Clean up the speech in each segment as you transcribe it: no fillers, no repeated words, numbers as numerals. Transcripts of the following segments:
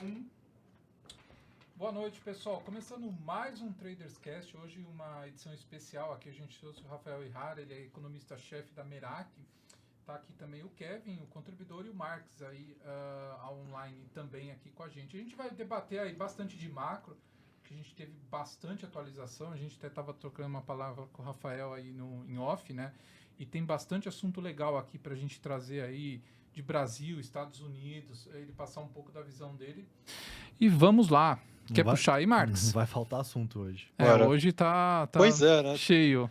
Um. Boa noite, pessoal. Começando mais um Traders Cast. Hoje uma edição especial. Aqui a gente trouxe o Rafael Ihara, ele é economista-chefe da Merak. Está aqui também o Kevin, o contribuidor, e o Marx aí online também aqui com a gente. A gente vai debater aí bastante de macro, que a gente teve bastante atualização. A gente até estava trocando uma palavra com o Rafael aí em off, né? E tem bastante assunto legal aqui para a gente trazer aí de Brasil, Estados Unidos, ele passar um pouco da visão dele. E vamos lá. Quer puxar aí, Marx? Não vai faltar assunto hoje. Hoje tá Pois é, né? cheio.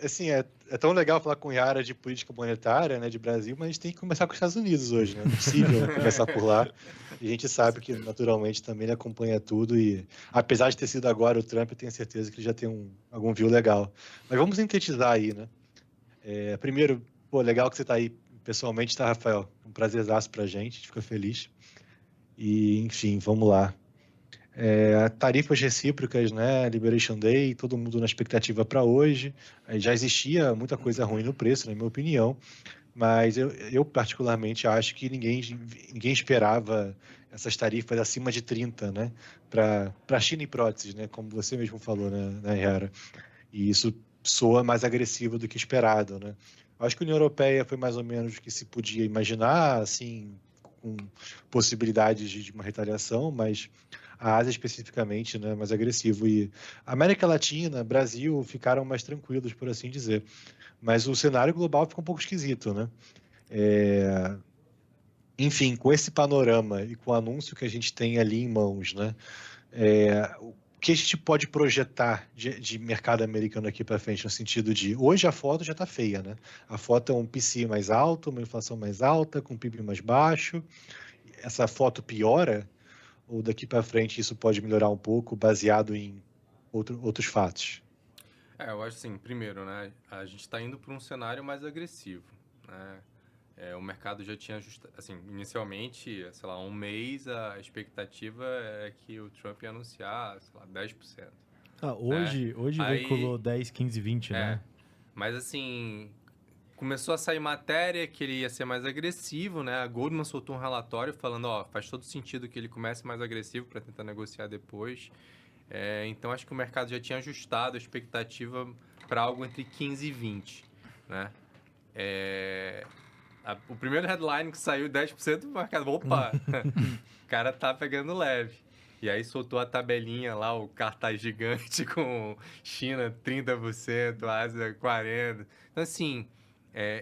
Assim, é tão legal falar com o Ihara de política monetária, né, de Brasil, mas a gente tem que começar com os Estados Unidos hoje, né? Não é possível começar por lá. E a gente sabe que, naturalmente, também ele acompanha tudo e, apesar de ter sido agora o Trump, eu tenho certeza que ele já tem algum view legal. Mas vamos sintetizar aí, né? Primeiro, legal que você está aí pessoalmente, tá, Rafael? Um prazerzaço pra gente, a gente fica feliz. E, enfim, vamos lá. Tarifas recíprocas, né? Liberation Day, todo mundo na expectativa para hoje. Já existia muita coisa ruim no preço, na minha opinião, mas eu particularmente acho que ninguém esperava essas tarifas acima de 30, né? Para China e próteses, né? Como você mesmo falou, né, Yara? E isso soa mais agressivo do que esperado, né? Acho que a União Europeia foi mais ou menos o que se podia imaginar, assim, com possibilidades de uma retaliação, mas a Ásia especificamente, né, mais agressivo. E a América Latina, Brasil, ficaram mais tranquilos, por assim dizer. Mas o cenário global ficou um pouco esquisito, né? Enfim, com esse panorama e com o anúncio que a gente tem ali em mãos, né? O que a gente pode projetar de mercado americano aqui para frente, no sentido de, hoje a foto já está feia, né? A foto é um PCI mais alto, uma inflação mais alta, com PIB mais baixo. Essa foto piora, ou daqui para frente isso pode melhorar um pouco, baseado em outros fatos? Eu acho assim, primeiro, né, a gente está indo para um cenário mais agressivo, né? O mercado já tinha ajustado, assim, inicialmente, sei lá, um mês, a expectativa é que o Trump ia anunciar, sei lá, 10%. Hoje veiculou 10, 15, 20, né? Mas assim, começou a sair matéria que ele ia ser mais agressivo, né? A Goldman soltou um relatório falando, faz todo sentido que ele comece mais agressivo para tentar negociar depois. Então, acho que o mercado já tinha ajustado a expectativa para algo entre 15 e 20, né? O primeiro headline que saiu 10%, o mercado, opa, o cara tá pegando leve. E aí soltou a tabelinha lá, o cartaz gigante com China 30%, Ásia 40%. Então, assim,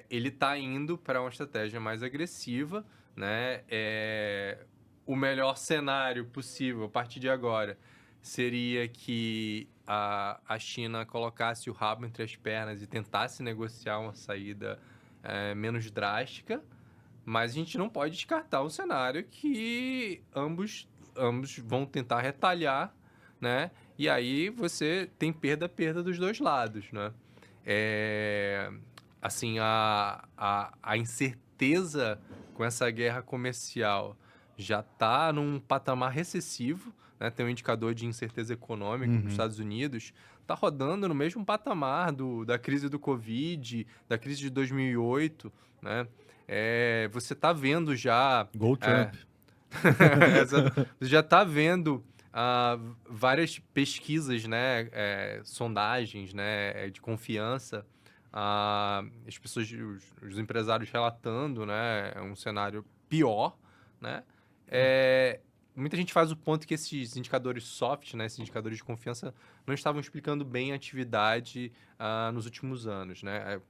ele tá indo para uma estratégia mais agressiva, né? O melhor cenário possível a partir de agora seria que a China colocasse o rabo entre as pernas e tentasse negociar uma saída menos drástica, mas a gente não pode descartar um cenário que ambos vão tentar retalhar, né? E aí você tem perda dos dois lados, né? Assim, a incerteza com essa guerra comercial já está num patamar recessivo, né? Tem um indicador de incerteza econômica para os Estados Unidos, está rodando no mesmo patamar da crise do Covid, da crise de 2008, né? Você está vendo já... Go Trump. Você já está vendo várias pesquisas, né? Sondagens, né? De confiança, as pessoas, os empresários relatando, né? Um cenário pior, né? Muita gente faz o ponto que esses indicadores soft, né, esses indicadores de confiança, não estavam explicando bem a atividade nos últimos anos, né?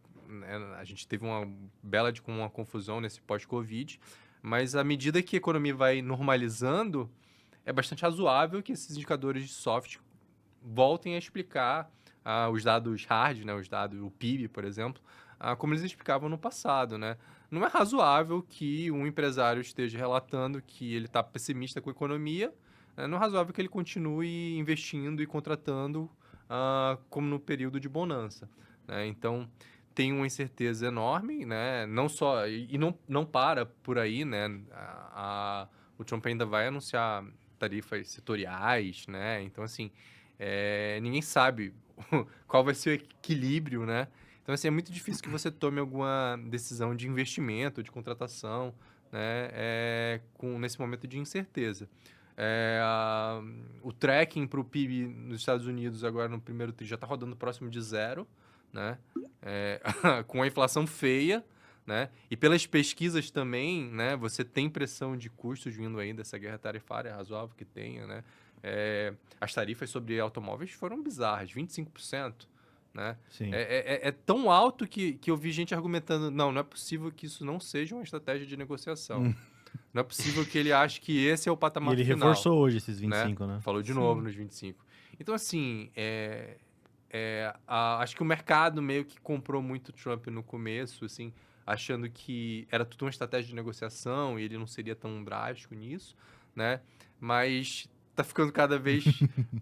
A gente teve uma bela uma confusão nesse pós-Covid, mas à medida que a economia vai normalizando, é bastante razoável que esses indicadores de soft voltem a explicar os dados hard, né, o PIB, por exemplo, como eles explicavam no passado, né? Não é razoável que um empresário esteja relatando que ele está pessimista com a economia, né? Não é razoável que ele continue investindo e contratando como no período de bonança, né? Então, tem uma incerteza enorme, né? Não só... E não para por aí, né? O Trump ainda vai anunciar tarifas setoriais, né? Então, assim, ninguém sabe qual vai ser o equilíbrio, né? Então, assim, é muito difícil que você tome alguma decisão de investimento, de contratação, né, nesse momento de incerteza. O tracking para o PIB nos Estados Unidos agora no primeiro tri já está rodando próximo de 0, né? Com a inflação feia, né? E pelas pesquisas também, né? Você tem pressão de custos vindo aí dessa guerra tarifária razoável que tenha, né? As tarifas sobre automóveis foram bizarras, 25%. Né? Sim. É tão alto que eu vi gente argumentando, não é possível que isso não seja uma estratégia de negociação. Não é possível que ele ache que esse é o patamar E ele final. reforçou hoje esses 25, né? Falou de novo nos 25. Então, assim, acho que o mercado meio que comprou muito Trump no começo, assim, achando que era tudo uma estratégia de negociação e ele não seria tão drástico nisso, né? Mas tá ficando cada vez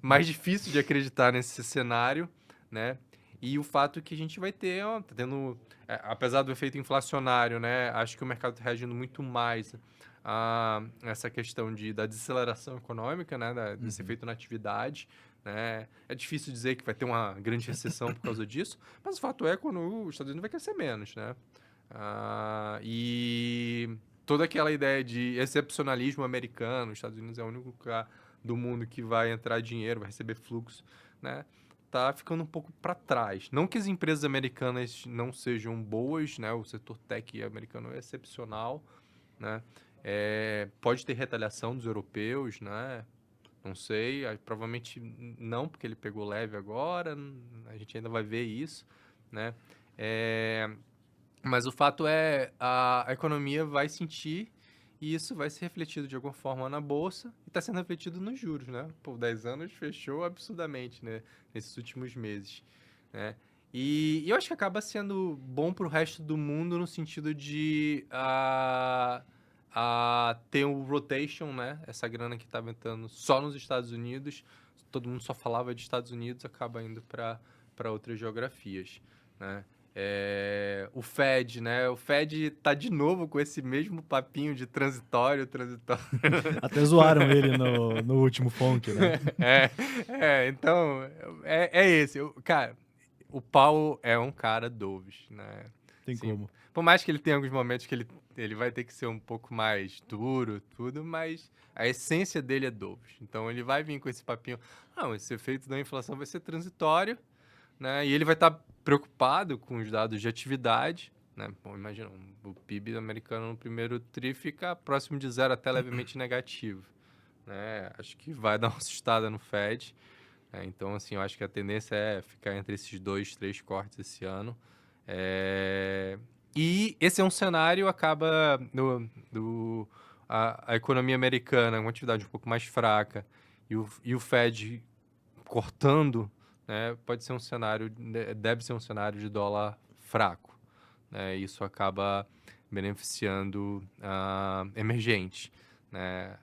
mais difícil de acreditar nesse cenário, né? E o fato que a gente vai ter, tá tendo, apesar do efeito inflacionário, né? Acho que o mercado está reagindo muito mais a essa questão da desaceleração econômica, né? Desse efeito na atividade, né? É difícil dizer que vai ter uma grande recessão por causa disso, mas o fato é quando os Estados Unidos vai crescer menos, né? E toda aquela ideia de excepcionalismo americano, os Estados Unidos é o único lugar do mundo que vai entrar dinheiro, vai receber fluxo, né? Tá ficando um pouco para trás. Não que as empresas americanas não sejam boas, né? O setor tech americano é excepcional, né? Pode ter retaliação dos europeus, né? Não sei, provavelmente não, porque ele pegou leve agora, a gente ainda vai ver isso, né? Mas o fato é, a economia vai sentir e isso vai ser refletido de alguma forma na bolsa e está sendo refletido nos juros, né? Por 10 anos fechou absurdamente, né? Nesses últimos meses, né? E eu acho que acaba sendo bom para o resto do mundo no sentido de ter o rotation, né? Essa grana que estava entrando só nos Estados Unidos, todo mundo só falava de Estados Unidos, acaba indo para outras geografias, né? O Fed, né? O Fed tá de novo com esse mesmo papinho de transitório. Até zoaram ele no último FONC, né? Então, esse. Cara, o Powell é um cara dovish, né? Tem como. Por mais que ele tenha alguns momentos que ele vai ter que ser um pouco mais duro, tudo, mas a essência dele é dovish. Então, ele vai vir com esse papinho, esse efeito da inflação vai ser transitório, né? E ele vai estar preocupado com os dados de atividade, né? Bom, imagina, o PIB americano no primeiro tri fica próximo de 0 até levemente negativo, né? Acho que vai dar uma assustada no Fed, né? Então, assim, eu acho que a tendência é ficar entre esses 2, 3 cortes esse ano. E esse é um cenário, acaba a economia americana, uma atividade um pouco mais fraca, e o Fed cortando, né, deve ser um cenário de dólar fraco, né? Isso acaba beneficiando emergente, né?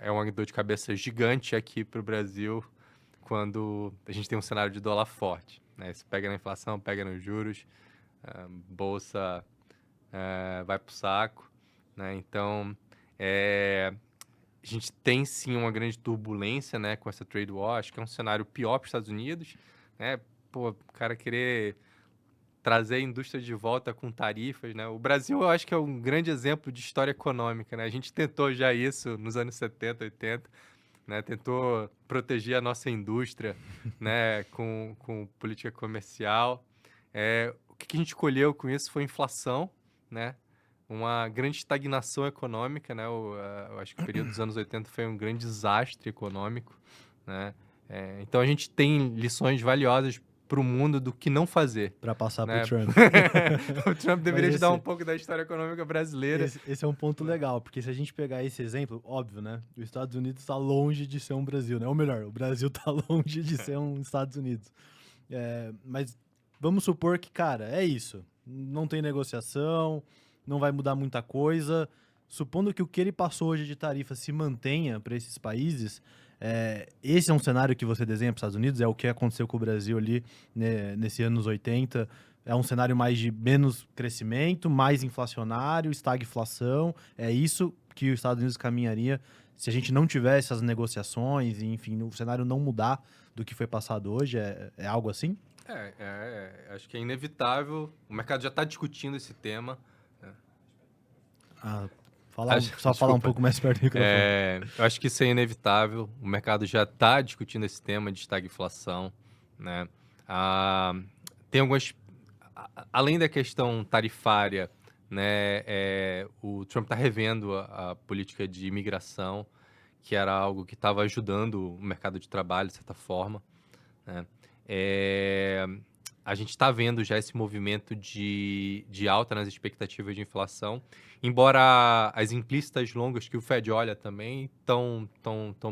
É uma dor de cabeça gigante aqui para o Brasil quando a gente tem um cenário de dólar forte, né? Isso pega na inflação, pega nos juros, bolsa vai para o saco, né? Então, a gente tem sim uma grande turbulência, né, com essa trade war. Acho que é um cenário pior para os Estados Unidos, né? Pô, o cara querer trazer a indústria de volta com tarifas, né? O Brasil, eu acho que é um grande exemplo de história econômica, né? A gente tentou já isso nos anos 70, 80, né? Tentou proteger a nossa indústria, né, com política comercial. O que a gente colheu com isso foi inflação, né? Uma grande estagnação econômica, né? Eu acho que o período dos anos 80 foi um grande desastre econômico, né? Então a gente tem lições valiosas para o mundo do que não fazer. Para passar né? pro Trump. O Trump deveria te dar um pouco da história econômica brasileira. Esse é um ponto legal, porque se a gente pegar esse exemplo, óbvio, né? Os Estados Unidos está longe de ser um Brasil, né? Ou melhor, o Brasil está longe de ser um Estados Unidos. Mas vamos supor que, cara, é isso. Não tem negociação, não vai mudar muita coisa. Supondo que o que ele passou hoje de tarifa se mantenha para esses países, esse é um cenário que você desenha para os Estados Unidos, é o que aconteceu com o Brasil ali, né, nesse anos 80. É um cenário mais de menos crescimento, mais inflacionário, estagflação. É isso que os Estados Unidos caminharia se a gente não tivesse essas negociações, e, enfim, o cenário não mudar do que foi passado hoje. É algo assim? Acho que é inevitável. O mercado já está discutindo esse tema. Só falar um pouco mais perto do microfone. Eu acho que isso é inevitável. O mercado já está discutindo esse tema de estagflação, né? Tem algumas... Além da questão tarifária, né, o Trump está revendo a política de imigração, que era algo que estava ajudando o mercado de trabalho, de certa forma, né? A gente está vendo já esse movimento de alta nas expectativas de inflação, embora as implícitas longas que o Fed olha também estão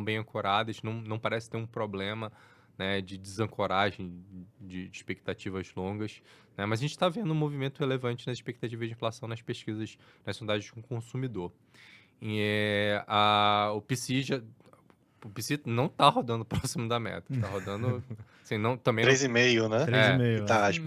bem ancoradas, não parece ter um problema, né, de desancoragem de expectativas longas, né? Mas a gente está vendo um movimento relevante nas expectativas de inflação nas pesquisas, nas sondagens com o consumidor. O PCI não está rodando próximo da meta, está rodando... Assim, também 3,5, né? 3,5. Tá, acho.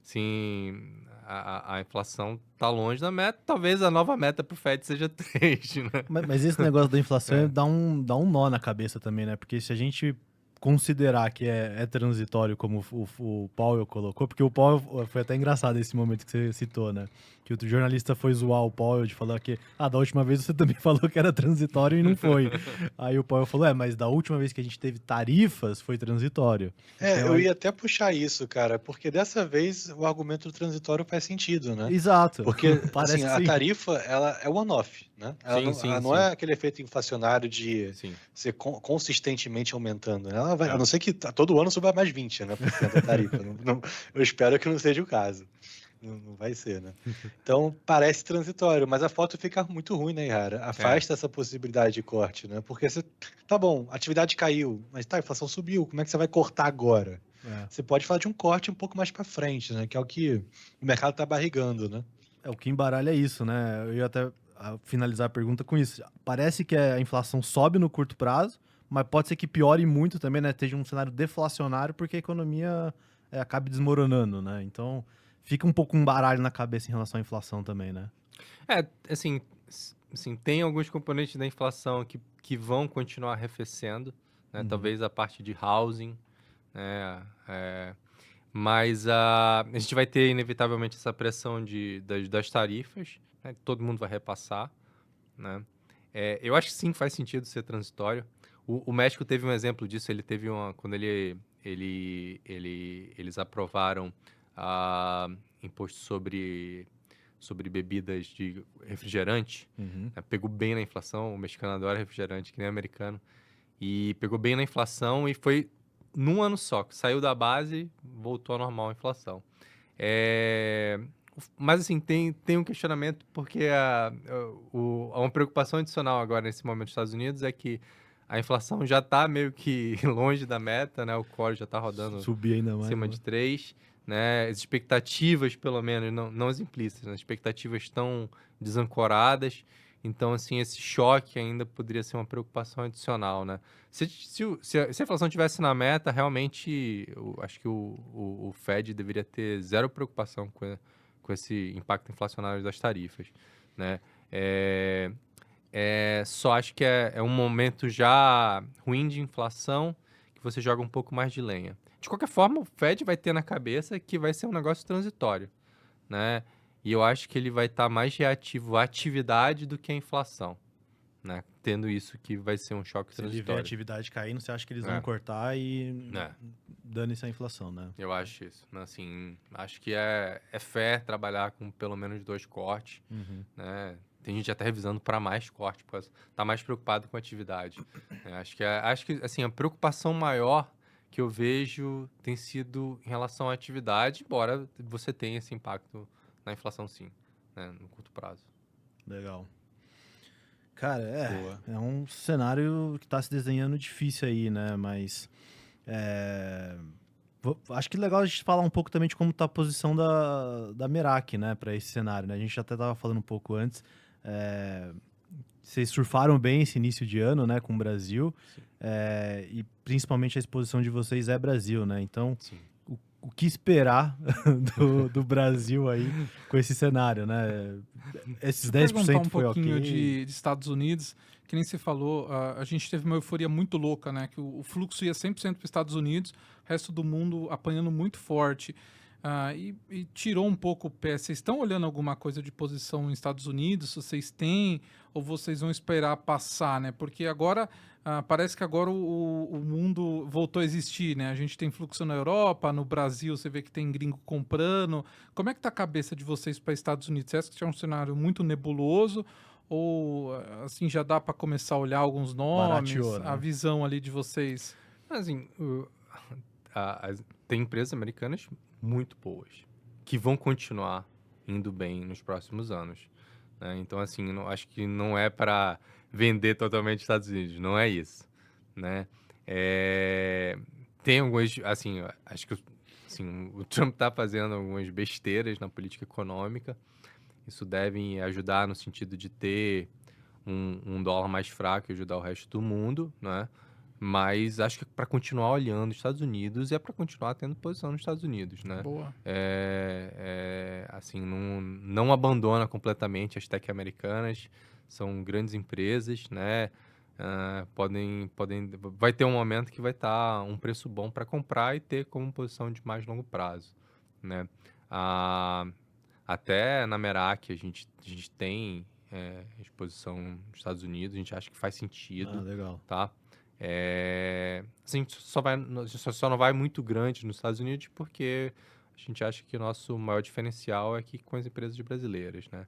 Sim, a inflação está longe da meta, talvez a nova meta para o Fed seja 3, né? Mas esse negócio da inflação dá um nó na cabeça também, né? Porque se a gente considerar que é transitório, como o Powell colocou, porque o Powell, foi até engraçado esse momento que você citou, né? Que o jornalista foi zoar o Powell de falar que, da última vez você também falou que era transitório e não foi. Aí o Powell falou, mas da última vez que a gente teve tarifas, foi transitório. Eu ia até puxar isso, cara, porque dessa vez o argumento do transitório faz sentido, né? Exato. Porque Parece assim, a tarifa, ela é one-off, né? Ela não é aquele efeito inflacionário de ser consistentemente aumentando, né? Ela vai, a não ser que todo ano suba mais 20%, né, da tarifa. Eu espero que não seja o caso. Não vai ser, né? Então, parece transitório, mas a foto fica muito ruim, né, Yara? Afasta essa possibilidade de corte, né? Porque tá bom, a atividade caiu, mas a inflação subiu, como é que você vai cortar agora? Você pode falar de um corte um pouco mais para frente, né? Que é o que o mercado tá barrigando, né? O que embaralha é isso, né? Eu ia até finalizar a pergunta com isso. Parece que a inflação sobe no curto prazo, mas pode ser que piore muito também, né? Esteja um cenário deflacionário porque a economia acabe desmoronando, né? Então, fica um pouco um baralho na cabeça em relação à inflação também, né? Assim, tem alguns componentes da inflação que vão continuar arrefecendo, né? Talvez a parte de housing, né? Mas a gente vai ter, inevitavelmente, essa pressão das tarifas, né? Todo mundo vai repassar, né? Eu acho que sim, faz sentido ser transitório. O México teve um exemplo disso, ele teve quando eles aprovaram imposto sobre bebidas de refrigerante, né? Pegou bem na inflação, o mexicano adora refrigerante, que nem o americano, e pegou bem na inflação e foi num ano só, que saiu da base, voltou à normal a inflação. Mas assim, tem um questionamento, porque uma preocupação adicional agora nesse momento nos Estados Unidos é que a inflação já está meio que longe da meta, né? O core já está rodando subir ainda mais, acima de 3, né? As expectativas, pelo menos, não as implícitas, as expectativas estão desancoradas. Então, assim, esse choque ainda poderia ser uma preocupação adicional, né? Se a inflação estivesse na meta, realmente, eu acho que o Fed deveria ter zero preocupação com esse impacto inflacionário das tarifas, né? Só acho que é um momento já ruim de inflação que você joga um pouco mais de lenha. De qualquer forma, o Fed vai ter na cabeça que vai ser um negócio transitório, né? E eu acho que ele vai estar mais reativo à atividade do que à inflação, né? Tendo isso que vai ser um choque transitório. Se ele vê a atividade caindo, você acha que eles vão cortar e dane-se a inflação, né? Eu acho isso. Assim, acho que é fair trabalhar com pelo menos 2 cortes, né? Tem gente até revisando para mais corte, porque está mais preocupado com a atividade. Acho que assim, a preocupação maior que eu vejo tem sido em relação à atividade, embora você tenha esse impacto na inflação, sim, né, no curto prazo. Legal. Cara, é um cenário que está se desenhando difícil aí, né? Mas acho que é legal a gente falar um pouco também de como está a posição da Merak, né, para esse cenário, né? A gente até estava falando um pouco antes. Vocês surfaram bem esse início de ano, né, com o Brasil, e principalmente a exposição de vocês é Brasil, né? Então, o que esperar do Brasil aí com esse cenário, né? Esses 10% foi ok. Um pouquinho de Estados Unidos, que nem você falou, a gente teve uma euforia muito louca, né? Que o fluxo ia 100% para os Estados Unidos, o resto do mundo apanhando muito forte. e tirou um pouco o pé. Vocês estão olhando alguma coisa de posição nos Estados Unidos? Se vocês têm, ou vocês vão esperar passar, né? Porque agora, parece que agora o mundo voltou a existir, né? A gente tem fluxo na Europa, no Brasil você vê que tem gringo comprando. Como é que tá a cabeça de vocês para Estados Unidos? Você acha que é um cenário muito nebuloso? Ou, assim, já dá para começar a olhar alguns nomes, Barateou, né? a visão ali de vocês? Assim, tem empresas americanas muito boas que vão continuar indo bem nos próximos anos, né? Então, assim, acho que não é para vender totalmente os Estados Unidos, não é isso, né? Tem algumas, assim, acho que assim, o Trump está fazendo algumas besteiras na política econômica. Isso deve ajudar no sentido de ter um dólar mais fraco e ajudar o resto do mundo, né? Mas acho que para continuar olhando os Estados Unidos é para continuar tendo posição nos Estados Unidos, né? Boa. Assim, não abandona completamente as tech americanas, são grandes empresas, né? Vai ter um momento que vai estar um preço bom para comprar e ter como posição de mais longo prazo, né? Até na Merak a gente tem exposição nos Estados Unidos, a gente acha que faz sentido, Legal. tá? Assim, só não vai muito grande nos Estados Unidos porque a gente acha que o nosso maior diferencial é que com as empresas brasileiras, né?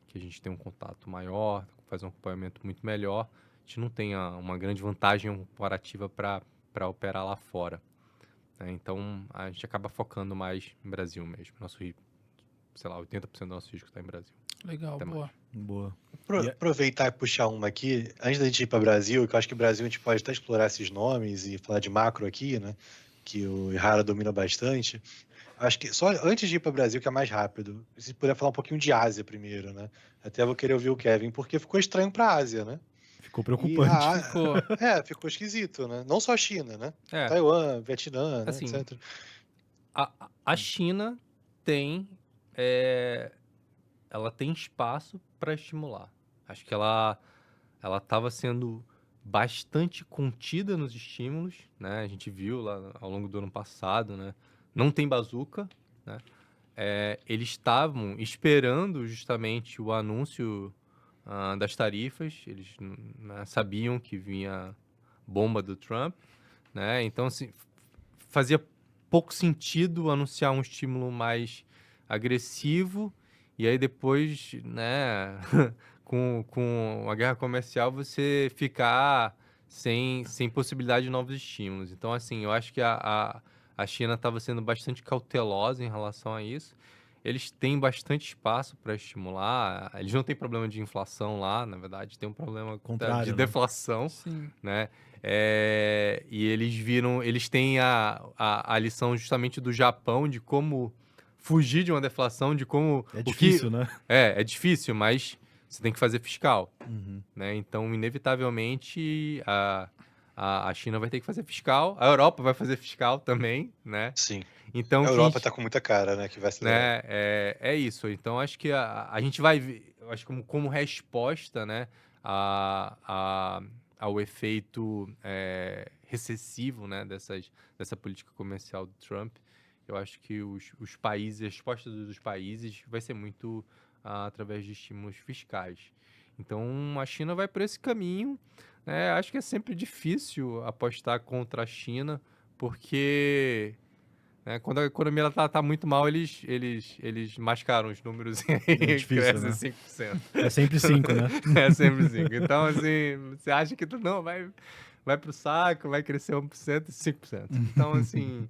Que a gente tem um contato maior, faz um acompanhamento muito melhor, a gente não tem uma grande vantagem comparativa para operar lá fora, né? Então, a gente acaba focando mais no Brasil mesmo. Nosso, sei lá, 80% do nosso risco está em Brasil. Legal, Até boa. Boa. Aproveitar e puxar uma aqui, antes da gente ir para o Brasil, que eu acho que o Brasil a gente pode até explorar esses nomes e falar de macro aqui, né? Que o Ihara domina bastante. Acho que só antes de ir para o Brasil, que é mais rápido, se puder falar um pouquinho de Ásia primeiro, né? Até vou querer ouvir o Kevin, porque ficou estranho para a Ásia, né? Ficou preocupante. Ficou. Ficou esquisito, né? Não só a China, né? É, Taiwan, Vietnã, né? assim, etc. a China tem, ela tem espaço para estimular. Acho que ela estava sendo bastante contida nos estímulos, né? A gente viu lá ao longo do ano passado, né? Não tem bazuca, né? Eles estavam esperando justamente o anúncio das tarifas. Eles sabiam que vinha bomba do Trump, né? Então, assim, fazia pouco sentido anunciar um estímulo mais agressivo e aí depois, né, com a guerra comercial, você ficar sem possibilidade de novos estímulos. Então, assim, eu acho que a China estava sendo bastante cautelosa em relação a isso. Eles têm bastante espaço para estimular. Eles não têm problema de inflação lá, na verdade, tem um problema Contrário, de né? deflação, Sim. né? E eles têm a lição justamente do Japão de como fugir de uma deflação, de como... É difícil, né? É difícil, mas você tem que fazer fiscal, Uhum. né? Então, inevitavelmente, a China vai ter que fazer fiscal, a Europa vai fazer fiscal também, né? Sim. Então, A Europa tá com muita cara, né? Que vai acelerar. né? É isso. Então, acho que a gente vai ver, eu acho que como resposta, né, ao efeito recessivo, né, dessa política comercial do Trump, eu acho que os países, a resposta dos países vai ser muito através de estímulos fiscais. Então, a China vai por esse caminho, né? Acho que é sempre difícil apostar contra a China, porque... quando a economia ela tá muito mal, eles mascaram os números e É aí difícil, cresce né? 5%. É sempre 5, né? É sempre 5%. Então, assim, você acha que não, vai pro saco, vai crescer 1% e 5%. Então, assim...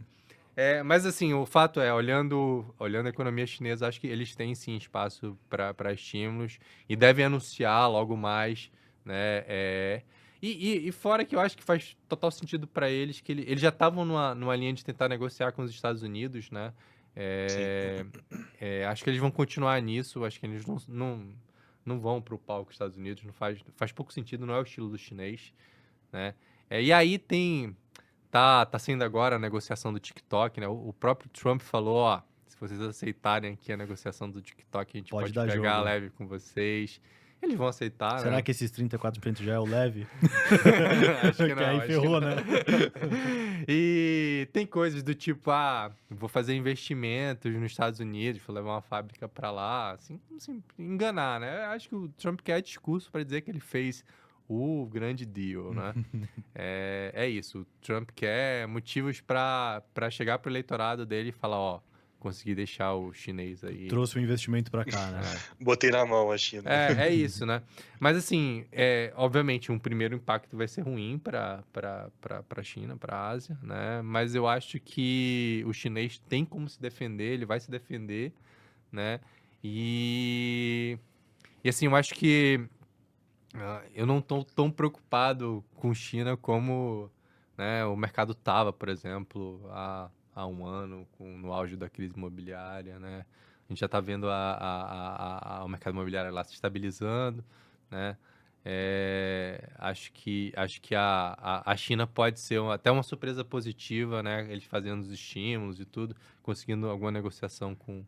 mas, assim, o fato é, olhando a economia chinesa, acho que eles têm, sim, espaço para estímulos e devem anunciar logo mais, né? E fora que eu acho que faz total sentido para eles, que eles já estavam numa linha de tentar negociar com os Estados Unidos, né? Acho que eles vão continuar nisso, acho que eles não vão para o palco dos Estados Unidos, não faz pouco sentido, não é o estilo do chinês, né? E aí tá sendo agora a negociação do TikTok, né? O próprio Trump falou, se vocês aceitarem aqui a negociação do TikTok, a gente Pode pode dar pegar jogo. leve com vocês. eles vão aceitar, Será né? que esses 34% já é o leve? Acho que Porque não, aí acho ferrou, que não. né? E tem coisas do tipo, vou fazer investimentos nos Estados Unidos, vou levar uma fábrica pra lá, assim, enganar, né? Eu acho que o Trump quer discurso pra dizer que ele fez o grande deal, né? É isso, o Trump quer motivos pra chegar pro eleitorado dele e falar, ó, consegui deixar o chinês aí. Trouxe o investimento pra cá, né? Botei na mão a China. É isso, né? Mas assim, obviamente, um primeiro impacto vai ser ruim para a China, para a Ásia, né? Mas eu acho que o chinês tem como se defender, ele vai se defender, né? E assim, eu acho que eu não estou tão preocupado com China como, né, o mercado estava, por exemplo, há um ano, no auge da crise imobiliária, né? A gente já está vendo o mercado imobiliário lá se estabilizando, né? Acho que a China pode ser até uma surpresa positiva, né? Eles fazendo os estímulos e tudo, conseguindo alguma negociação com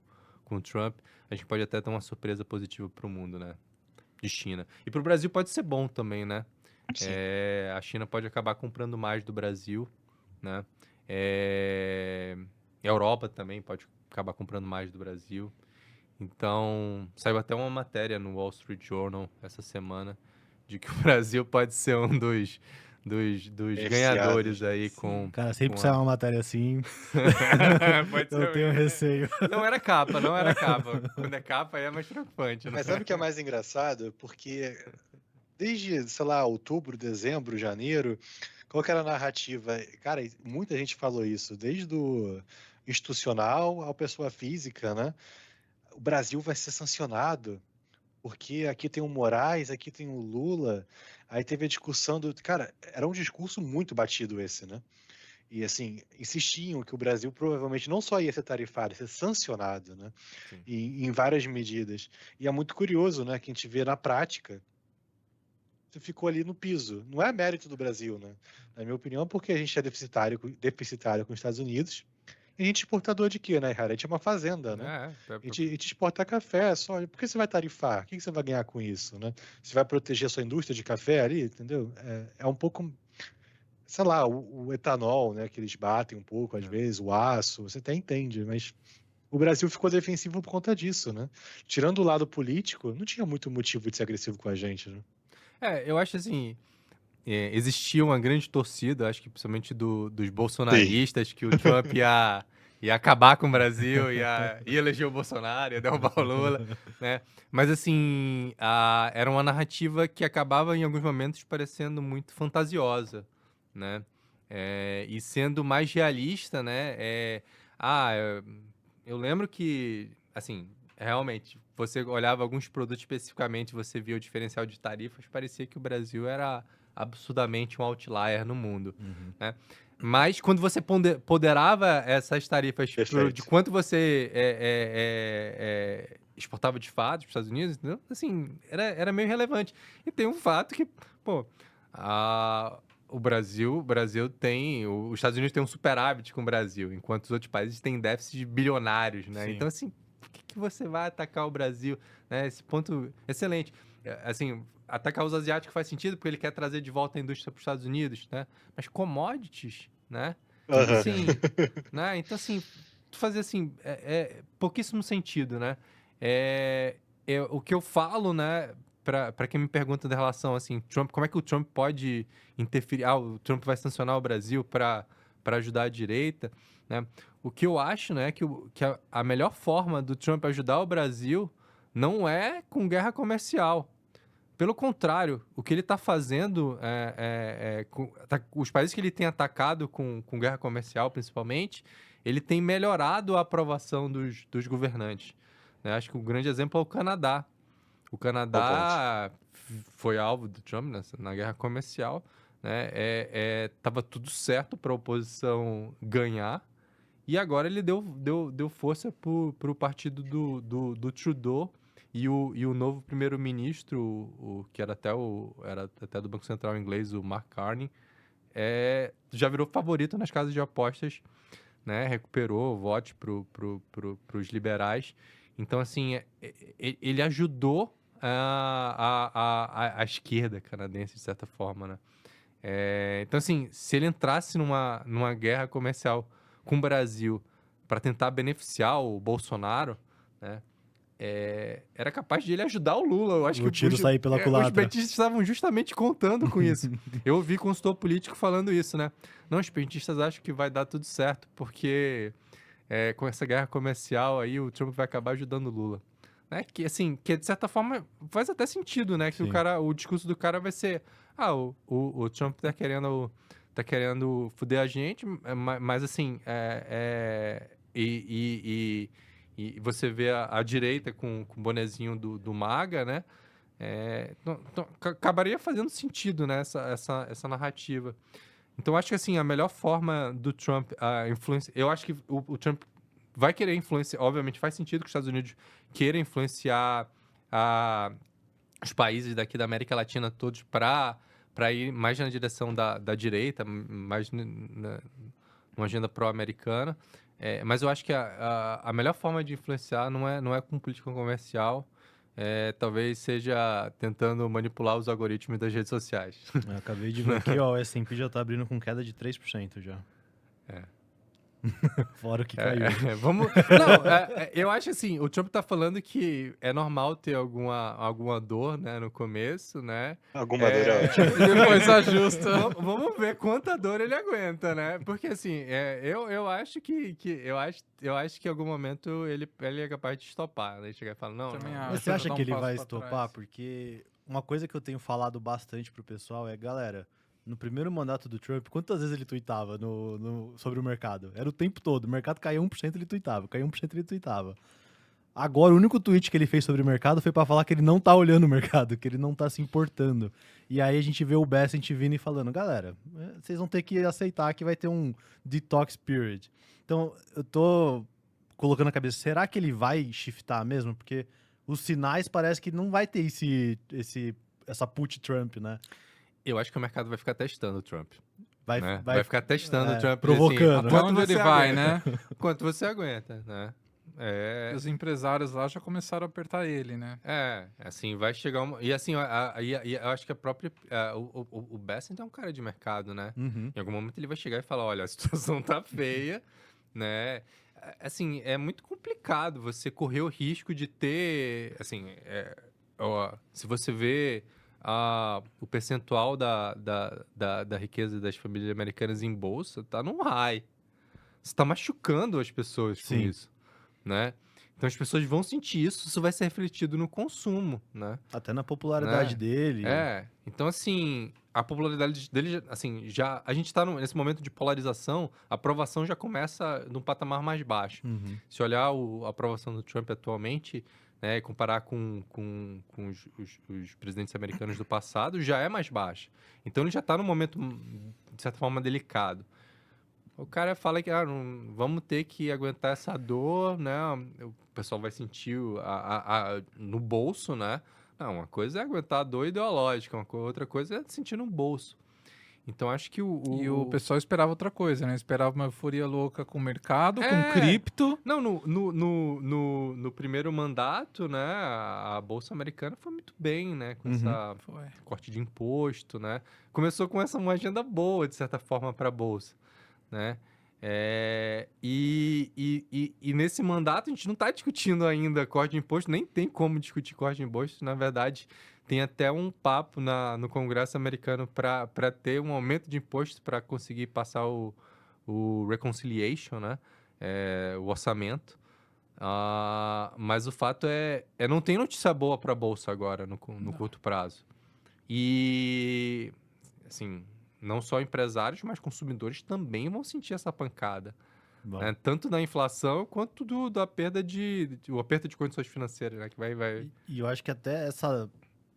o Trump. A gente pode até ter uma surpresa positiva para o mundo, né? De China. E para o Brasil pode ser bom também, né? Sim. A China pode acabar comprando mais do Brasil, né? A Europa também pode acabar comprando mais do Brasil. Então, saiu até uma matéria no Wall Street Journal essa semana de que o Brasil pode ser um dos ganhadores aí com... Cara, sempre com sai uma matéria assim, Pode ser eu tenho mesmo. receio. Não era capa, não era capa. Quando é capa aí é mais preocupante, né? Mas sabe o que é mais engraçado? Porque desde, sei lá, outubro, dezembro, janeiro, qual que era a narrativa? Cara, muita gente falou isso, desde o institucional ao pessoa física, né? O Brasil vai ser sancionado, porque aqui tem o Moraes, aqui tem o Lula. Aí teve a discussão do. Cara, era um discurso muito batido esse, né? E assim, insistiam que o Brasil provavelmente não só ia ser tarifado, ia ser sancionado, né? Sim. Em várias medidas. E é muito curioso, né, que a gente vê na prática, você ficou ali no piso. Não é mérito do Brasil, né? Na minha opinião, porque a gente é deficitário com os Estados Unidos. E a gente é exportador de quê, né, cara? A gente é uma fazenda, né? A gente exporta café só. Por que você vai tarifar? O que você vai ganhar com isso, né? Você vai proteger a sua indústria de café ali, entendeu? É um pouco, sei lá, o etanol, né? Que eles batem um pouco, às vezes, o aço, você até entende, mas o Brasil ficou defensivo por conta disso, né? Tirando o lado político, não tinha muito motivo de ser agressivo com a gente, né? Eu acho assim, existia uma grande torcida, acho que principalmente dos Sim. bolsonaristas, que o Trump ia acabar com o Brasil, ia eleger o Bolsonaro, ia derrubar o Lula, né? Mas assim, era uma narrativa que acabava em alguns momentos parecendo muito fantasiosa, né? E sendo mais realista, né? Eu lembro que, assim, realmente, você olhava alguns produtos especificamente, você via o diferencial de tarifas, parecia que o Brasil era absurdamente um outlier no mundo, né? Mas quando você ponderava essas tarifas de Perfeito. quanto você exportava de fato para os Estados Unidos, entendeu? Assim, era meio relevante. E tem um fato que, pô, o Brasil tem... Os Estados Unidos tem um superávit com o Brasil, enquanto os outros países têm déficits bilionários, né? Sim. Então, assim, por que você vai atacar o Brasil? Né? Esse ponto excelente. Assim, atacar os asiáticos faz sentido porque ele quer trazer de volta a indústria para os Estados Unidos, né? Mas commodities, né? Aham. Assim, né? Então, assim, fazer assim, pouquíssimo sentido, né? O que eu falo, né, para quem me pergunta da relação, assim, Trump, como é que o Trump pode interferir? O Trump vai sancionar o Brasil para ajudar a direita, né? O que eu acho, né, que a melhor forma do Trump ajudar o Brasil não é com guerra comercial. Pelo contrário, o que ele está fazendo, os países que ele tem atacado com guerra comercial, principalmente, ele tem melhorado a aprovação dos governantes, né? Acho que o grande exemplo é o Canadá. O Canadá foi alvo do Trump na guerra comercial, né? Tava tudo certo para a oposição ganhar, e agora ele deu força para o partido do Trudeau, e o novo primeiro-ministro, que era até do Banco Central inglês, o Mark Carney, já virou favorito nas casas de apostas, né? Recuperou votos para os liberais. Então, assim, ele ajudou a esquerda canadense, de certa forma, né? Então, assim, se ele entrasse numa guerra comercial com o Brasil para tentar beneficiar o Bolsonaro, né? Era capaz de ele ajudar o Lula. Eu acho O que tiro sair pela os culatra. petistas estavam justamente contando com isso. Eu ouvi consultor político falando isso, né? Não, os petistas acham que vai dar tudo certo, porque com essa guerra comercial aí o Trump vai acabar ajudando o Lula. Né? Que, assim, que de certa forma faz até sentido, né? Que Sim. o discurso do cara vai ser: o Trump tá querendo foder a gente, mas assim, e você vê a direita com o bonezinho do MAGA, né? Então, acabaria fazendo sentido, né? Essa narrativa. Então, acho que assim, a melhor forma do Trump influenciar. Eu acho que o Trump vai querer influenciar. Obviamente, faz sentido que os Estados Unidos queiram influenciar os países daqui da América Latina todos para ir mais na direção da direita, mais numa agenda pró-americana. Mas eu acho que a melhor forma de influenciar não é com política comercial. Talvez seja tentando manipular os algoritmos das redes sociais. Eu acabei de ver aqui, ó, o S&P já tá abrindo com queda de 3% já. Fora o que caiu. Eu acho assim, o Trump tá falando que é normal ter alguma dor, né, no começo, né? Alguma dor é ótima. Depois ajusta. Vamos ver quanta dor ele aguenta, né? Porque assim, eu acho que em algum momento ele é capaz de estopar, né? Chegar e falar, não, Também não. acho. Mas você acha Dar um que ele passo vai pra estopar? trás. Porque uma coisa que eu tenho falado bastante pro pessoal é, galera, no primeiro mandato do Trump, quantas vezes ele tuitava sobre o mercado? Era o tempo todo. O mercado caía 1%, ele tuitava. Caía 1%, ele tuitava. Agora, o único tweet que ele fez sobre o mercado foi pra falar que ele não tá olhando o mercado, que ele não tá se importando. E aí a gente vê o Bessent vindo e falando, galera, vocês vão ter que aceitar que vai ter um detox period. Então, eu tô colocando na cabeça, será que ele vai shiftar mesmo? Porque os sinais parece que não vai ter essa put Trump, né? Eu acho que o mercado vai ficar testando o Trump. Vai, Né? Vai ficar testando o Trump. provocando, assim, Até onde ele vai, né? Quanto você aguenta, né? E os empresários lá já começaram a apertar ele, né? Assim, vai chegar uma... E assim, eu acho que a própria... o Bessent é um cara de mercado, né? Uhum. Em algum momento ele vai chegar e falar, olha, a situação tá feia, né? Assim, é muito complicado você correr o risco de ter... Assim, se você vê o percentual da riqueza das famílias americanas em bolsa, tá num high. Você tá machucando as pessoas com Sim. isso, né? Então as pessoas vão sentir isso vai ser refletido no consumo, né? Até na popularidade dele. Então assim, a popularidade dele, assim, já a gente tá nesse momento de polarização, a aprovação já começa num patamar mais baixo. Uhum. Se olhar a aprovação do Trump atualmente, né, e comparar com os presidentes americanos do passado, já é mais baixa. Então ele já tá num momento, de certa forma, delicado. O cara fala que não, vamos ter que aguentar essa dor, né? O pessoal vai sentir no bolso, né? Não, uma coisa é aguentar a dor ideológica, outra coisa é sentir no bolso. Então acho que E o pessoal esperava outra coisa, né? Esperava uma euforia louca com o mercado, com cripto. Não, no primeiro mandato, né? A Bolsa Americana foi muito bem, né? Com essa corte de imposto, né? Começou com uma agenda boa, de certa forma, para a Bolsa. Né? E nesse mandato a gente não está discutindo ainda corte de imposto, nem tem como discutir corte de imposto. Na verdade, tem até um papo no Congresso americano para ter um aumento de imposto para conseguir passar o reconciliation, né? O orçamento. Mas o fato não tem notícia boa para a Bolsa agora, no curto prazo. E, assim... Não só empresários, mas consumidores também vão sentir essa pancada. Né? Tanto da inflação quanto da perda o aperto de condições financeiras, né? Que vai... E eu acho que até essa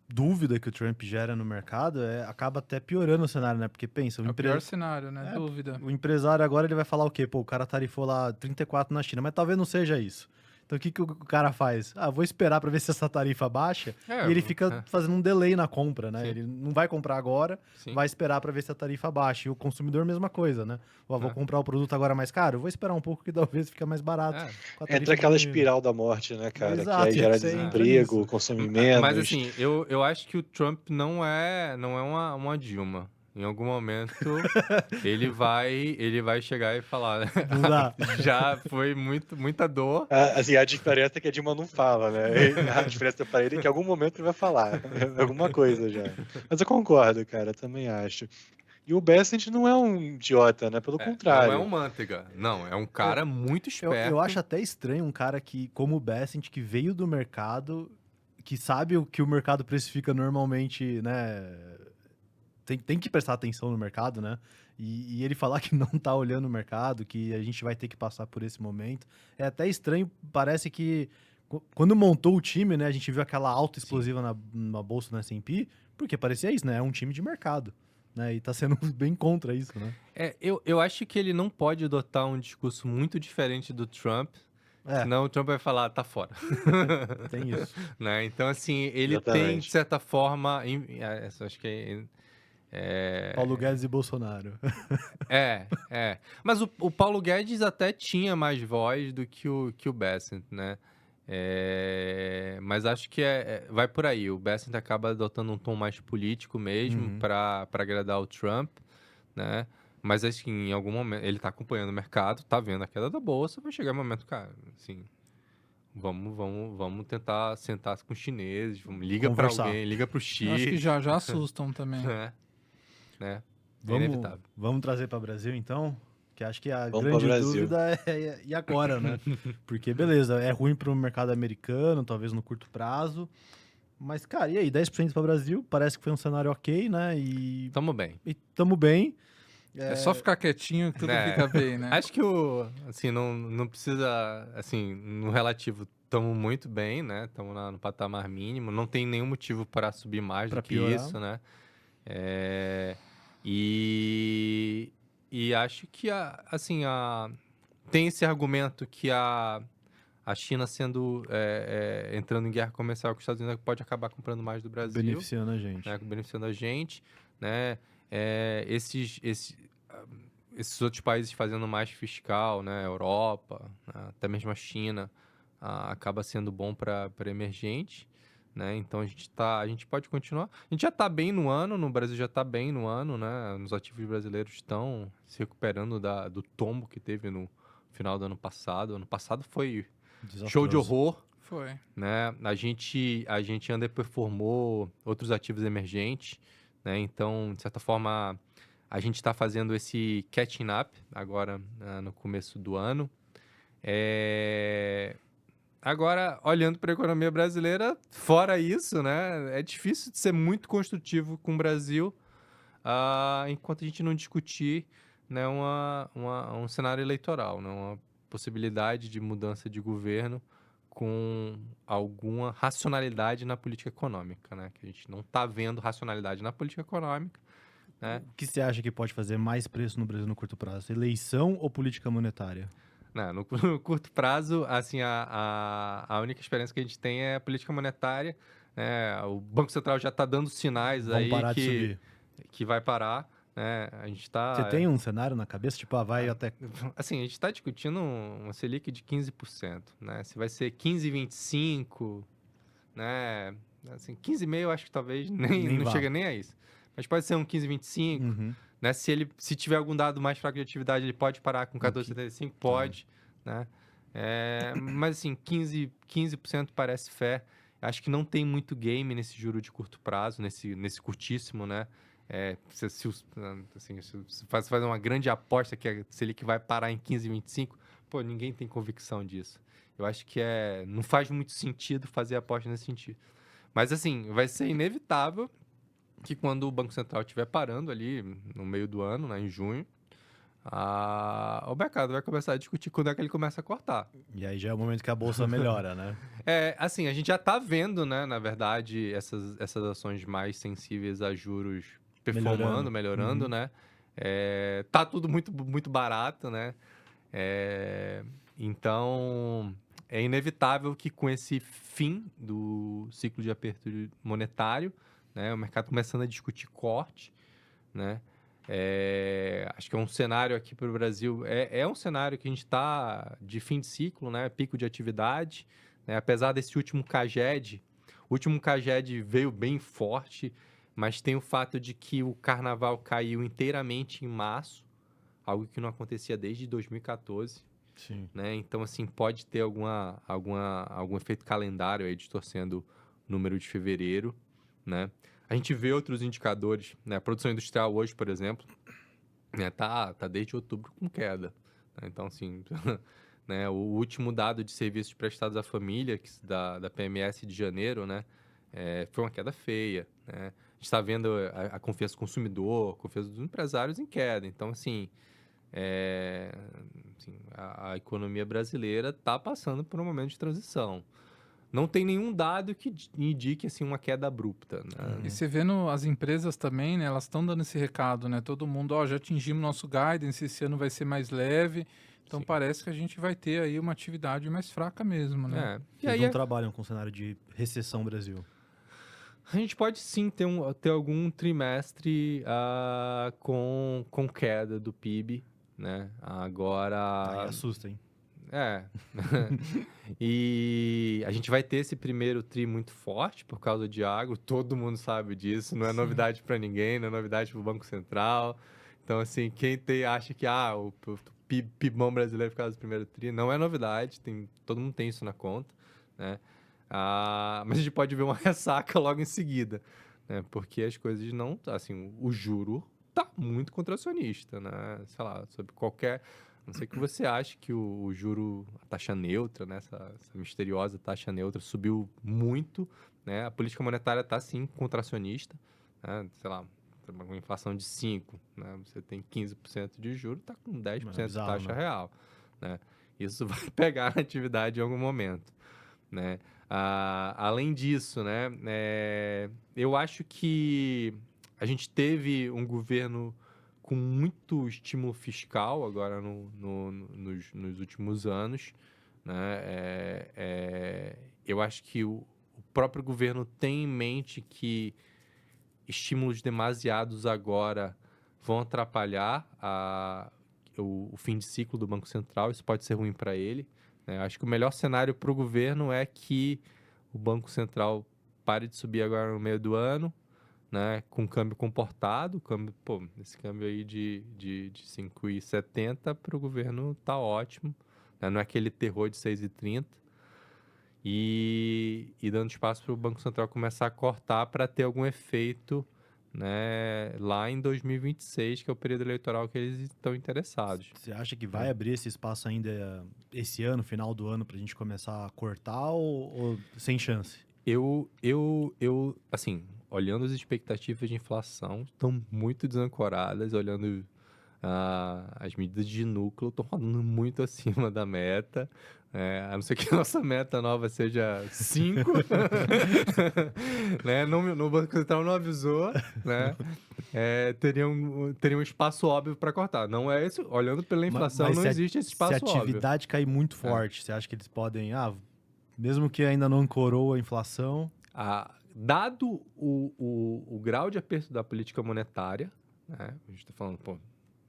dúvida que o Trump gera no mercado acaba até piorando o cenário, né? Porque pensa... O pior cenário, né? Dúvida. O empresário agora ele vai falar o quê? Pô, o cara tarifou lá 34 na China, mas talvez não seja isso. Então o que o cara faz? Ah, vou esperar para ver se essa tarifa baixa. É, E ele fica fazendo um delay na compra, né? Sim. Ele não vai comprar agora, Sim. vai esperar para ver se a tarifa baixa. E o consumidor, mesma coisa, né? Ó, vou É. comprar o produto agora mais caro, vou esperar um pouco que talvez fique mais barato. É. Com a tarifa Entra aquela diminuindo. espiral da morte, né, cara? Exato, que aí gera você entra desemprego, nisso. consome menos. Mas assim, eu acho que o Trump não é uma Dilma. Em algum momento, ele vai chegar e falar, né? Não dá. Já foi muita dor. Assim, a diferença é que a Dilma não fala, né? A diferença para ele é que em algum momento ele vai falar. Alguma coisa já. Mas eu concordo, cara, também acho. E o Bessent não é um idiota, né? Pelo Não é contrário. um manteiga. Não, é um cara muito Eu esperto. acho até estranho um cara que, como o Bessent, que veio do mercado, que sabe o que o mercado precifica normalmente, né? Tem que prestar atenção no mercado, né? E ele falar que não tá olhando o mercado, que a gente vai ter que passar por esse momento. É até estranho, parece que quando montou o time, né? A gente viu aquela alta explosiva na bolsa no S&P, porque parecia isso, né? É um time de mercado, né? E tá sendo bem contra isso, né? Eu acho que ele não pode adotar um discurso muito diferente do Trump, senão o Trump vai falar, tá fora. Tem isso. Né? Então, assim, ele Exatamente. tem, de certa forma, acho que Paulo Guedes e Bolsonaro. Mas o Paulo Guedes até tinha mais voz do que o Bessent, né? Mas acho que vai por aí. O Bessent acaba adotando um tom mais político mesmo para agradar o Trump, né? Mas acho que em algum momento ele tá acompanhando o mercado, tá vendo a queda da bolsa, vai chegar um momento, cara, assim, vamos tentar sentar com os chineses, liga para Conversar. alguém, liga pro Eu acho que Xi, já assustam também. né? É inevitável. Vamos trazer para o Brasil, então? Que acho que a Vamos grande pro Brasil. dúvida é e agora, né? Porque, beleza, é ruim para o mercado americano, talvez no curto prazo. Mas, cara, e aí? 10% para o Brasil, parece que foi um cenário ok, né? E Tamo bem. tamo bem. É só ficar quietinho que tudo fica bem, né? Acho que assim, não precisa, assim, no relativo, estamos muito bem, né? Estamos no patamar mínimo, não tem nenhum motivo para subir mais Pra do que piorar. isso, né? E acho que, tem esse argumento que a China entrando em guerra comercial com os Estados Unidos pode acabar comprando mais do Brasil. Beneficiando a gente. Né, beneficiando a gente, né? Esses outros países fazendo mais fiscal, né? Europa, né, até mesmo a China, acaba sendo bom para emergente, né? Então a gente pode continuar. A gente já está bem no ano, no Brasil já está bem no ano, né? Os ativos brasileiros estão se recuperando do tombo que teve no final do ano passado. Ano passado foi show de horror. Foi. Né? A gente underperformou outros ativos emergentes, né? Então, de certa forma, a gente está fazendo esse catching up agora, no começo do ano. Agora, olhando para a economia brasileira, fora isso, né? É difícil de ser muito construtivo com o Brasil, enquanto a gente não discutir, né, um cenário eleitoral, né? Uma possibilidade de mudança de governo com alguma racionalidade na política econômica, né? Que a gente não está vendo racionalidade na política econômica, né? O que você acha que pode fazer mais preço no Brasil no curto prazo? Eleição ou política monetária? Não, no curto prazo, assim, a única experiência que a gente tem é a política monetária, né? O Banco Central já está dando sinais Vamos aí parar de subir. que vai parar, né? A gente está... Você tem um cenário na cabeça? Tipo, vai até... Assim, a gente está discutindo uma Selic de 15%, né? Se vai ser 15,25%, né? Assim, 15,5% eu acho que talvez Nem não vá. chega nem a isso. Mas pode ser um 15,25%, Uhum. né? Se tiver algum dado mais fraco de atividade, ele pode parar com 14,75%, pode, né? Mas assim, 15% parece fair. Acho que não tem muito game nesse juro de curto prazo, nesse curtíssimo, né? Se faz uma grande aposta que a Selic vai parar em 15,25%, pô, ninguém tem convicção disso. Eu acho que não faz muito sentido fazer aposta nesse sentido. Mas assim, vai ser inevitável que quando o Banco Central estiver parando ali no meio do ano, né, em junho, o mercado vai começar a discutir quando é que ele começa a cortar. E aí já é o momento que a bolsa melhora, né? Assim, a gente já está vendo, né, na verdade, essas ações mais sensíveis a juros performando, melhorando, Uhum. né? Tá tudo muito, muito barato, né? Então, é inevitável que com esse fim do ciclo de aperto monetário, né, o mercado começando a discutir corte, né, acho que é um cenário aqui para o Brasil, é um cenário que a gente está de fim de ciclo, né, pico de atividade, né, apesar desse último CAGED, o último CAGED veio bem forte, mas tem o fato de que o carnaval caiu inteiramente em março, algo que não acontecia desde 2014, Sim. né? Então, assim, pode ter algum efeito calendário aí distorcendo o número de fevereiro, né? A gente vê outros indicadores, né? A produção industrial hoje, por exemplo, né, tá desde outubro com queda, né? Então, assim, né, o último dado de serviços prestados à família da PMS de janeiro, né, foi uma queda feia, né? A gente está vendo a confiança do consumidor, a confiança dos empresários em queda. Então, assim, assim, a economia brasileira está passando por um momento de transição. Não tem nenhum dado que indique assim, uma queda abrupta, né? E você vendo as empresas também, né? Elas estão dando esse recado, né? Todo mundo, ó, já atingimos nosso guidance, esse ano vai ser mais leve. Então Sim. parece que a gente vai ter aí uma atividade mais fraca mesmo, né? E Eles aí não trabalham com o cenário de recessão Brasil. a gente pode sim ter algum trimestre com queda do PIB, né? Agora. Aí assusta, hein? E a gente vai ter esse primeiro tri muito forte por causa de agro, todo mundo sabe disso, não é Sim. novidade para ninguém, não é novidade para o Banco Central. Então, assim, quem acha que o PIBão brasileiro por causa do primeiro tri, não é novidade, todo mundo tem isso na conta, né? Mas a gente pode ver uma ressaca logo em seguida, né? Porque as coisas não, assim, o juro tá muito contracionista, né? Sei lá, sobre qualquer... A não ser que você ache que o juro, a taxa neutra, né, essa misteriosa taxa neutra subiu muito, né? A política monetária está, sim, contracionista, né? Sei lá, uma inflação de 5%, né? Você tem 15% de juros, está com 10% de taxa né? real, né? Isso vai pegar na atividade em algum momento, né? Além disso, né, eu acho que a gente teve um governo com muito estímulo fiscal agora nos últimos anos, né? Eu acho que o próprio governo tem em mente que estímulos demasiados agora vão atrapalhar o fim de ciclo do Banco Central, isso pode ser ruim para ele, né? Acho que o melhor cenário para o governo é que o Banco Central pare de subir agora no meio do ano, né, com câmbio comportado, esse câmbio aí de 5,70 para o governo tá ótimo, né? Não é aquele terror de 6,30 e dando espaço para o Banco Central começar a cortar para ter algum efeito, né, lá em 2026, que é o período eleitoral que eles estão interessados. Você acha que vai abrir esse espaço ainda esse ano, final do ano, para a gente começar a cortar ou sem chance? Assim, olhando as expectativas de inflação, estão muito desancoradas, olhando as medidas de núcleo, estão rodando muito acima da meta, a não ser que a nossa meta nova seja 5, né? No Banco Central não avisou, né? Teria um espaço óbvio para cortar. Não é isso, olhando pela inflação, Mas não existe esse espaço óbvio. Se a atividade cair muito forte, você acha que eles podem, mesmo que ainda não ancorou a inflação... Dado o grau de aperto da política monetária, né? A gente está falando,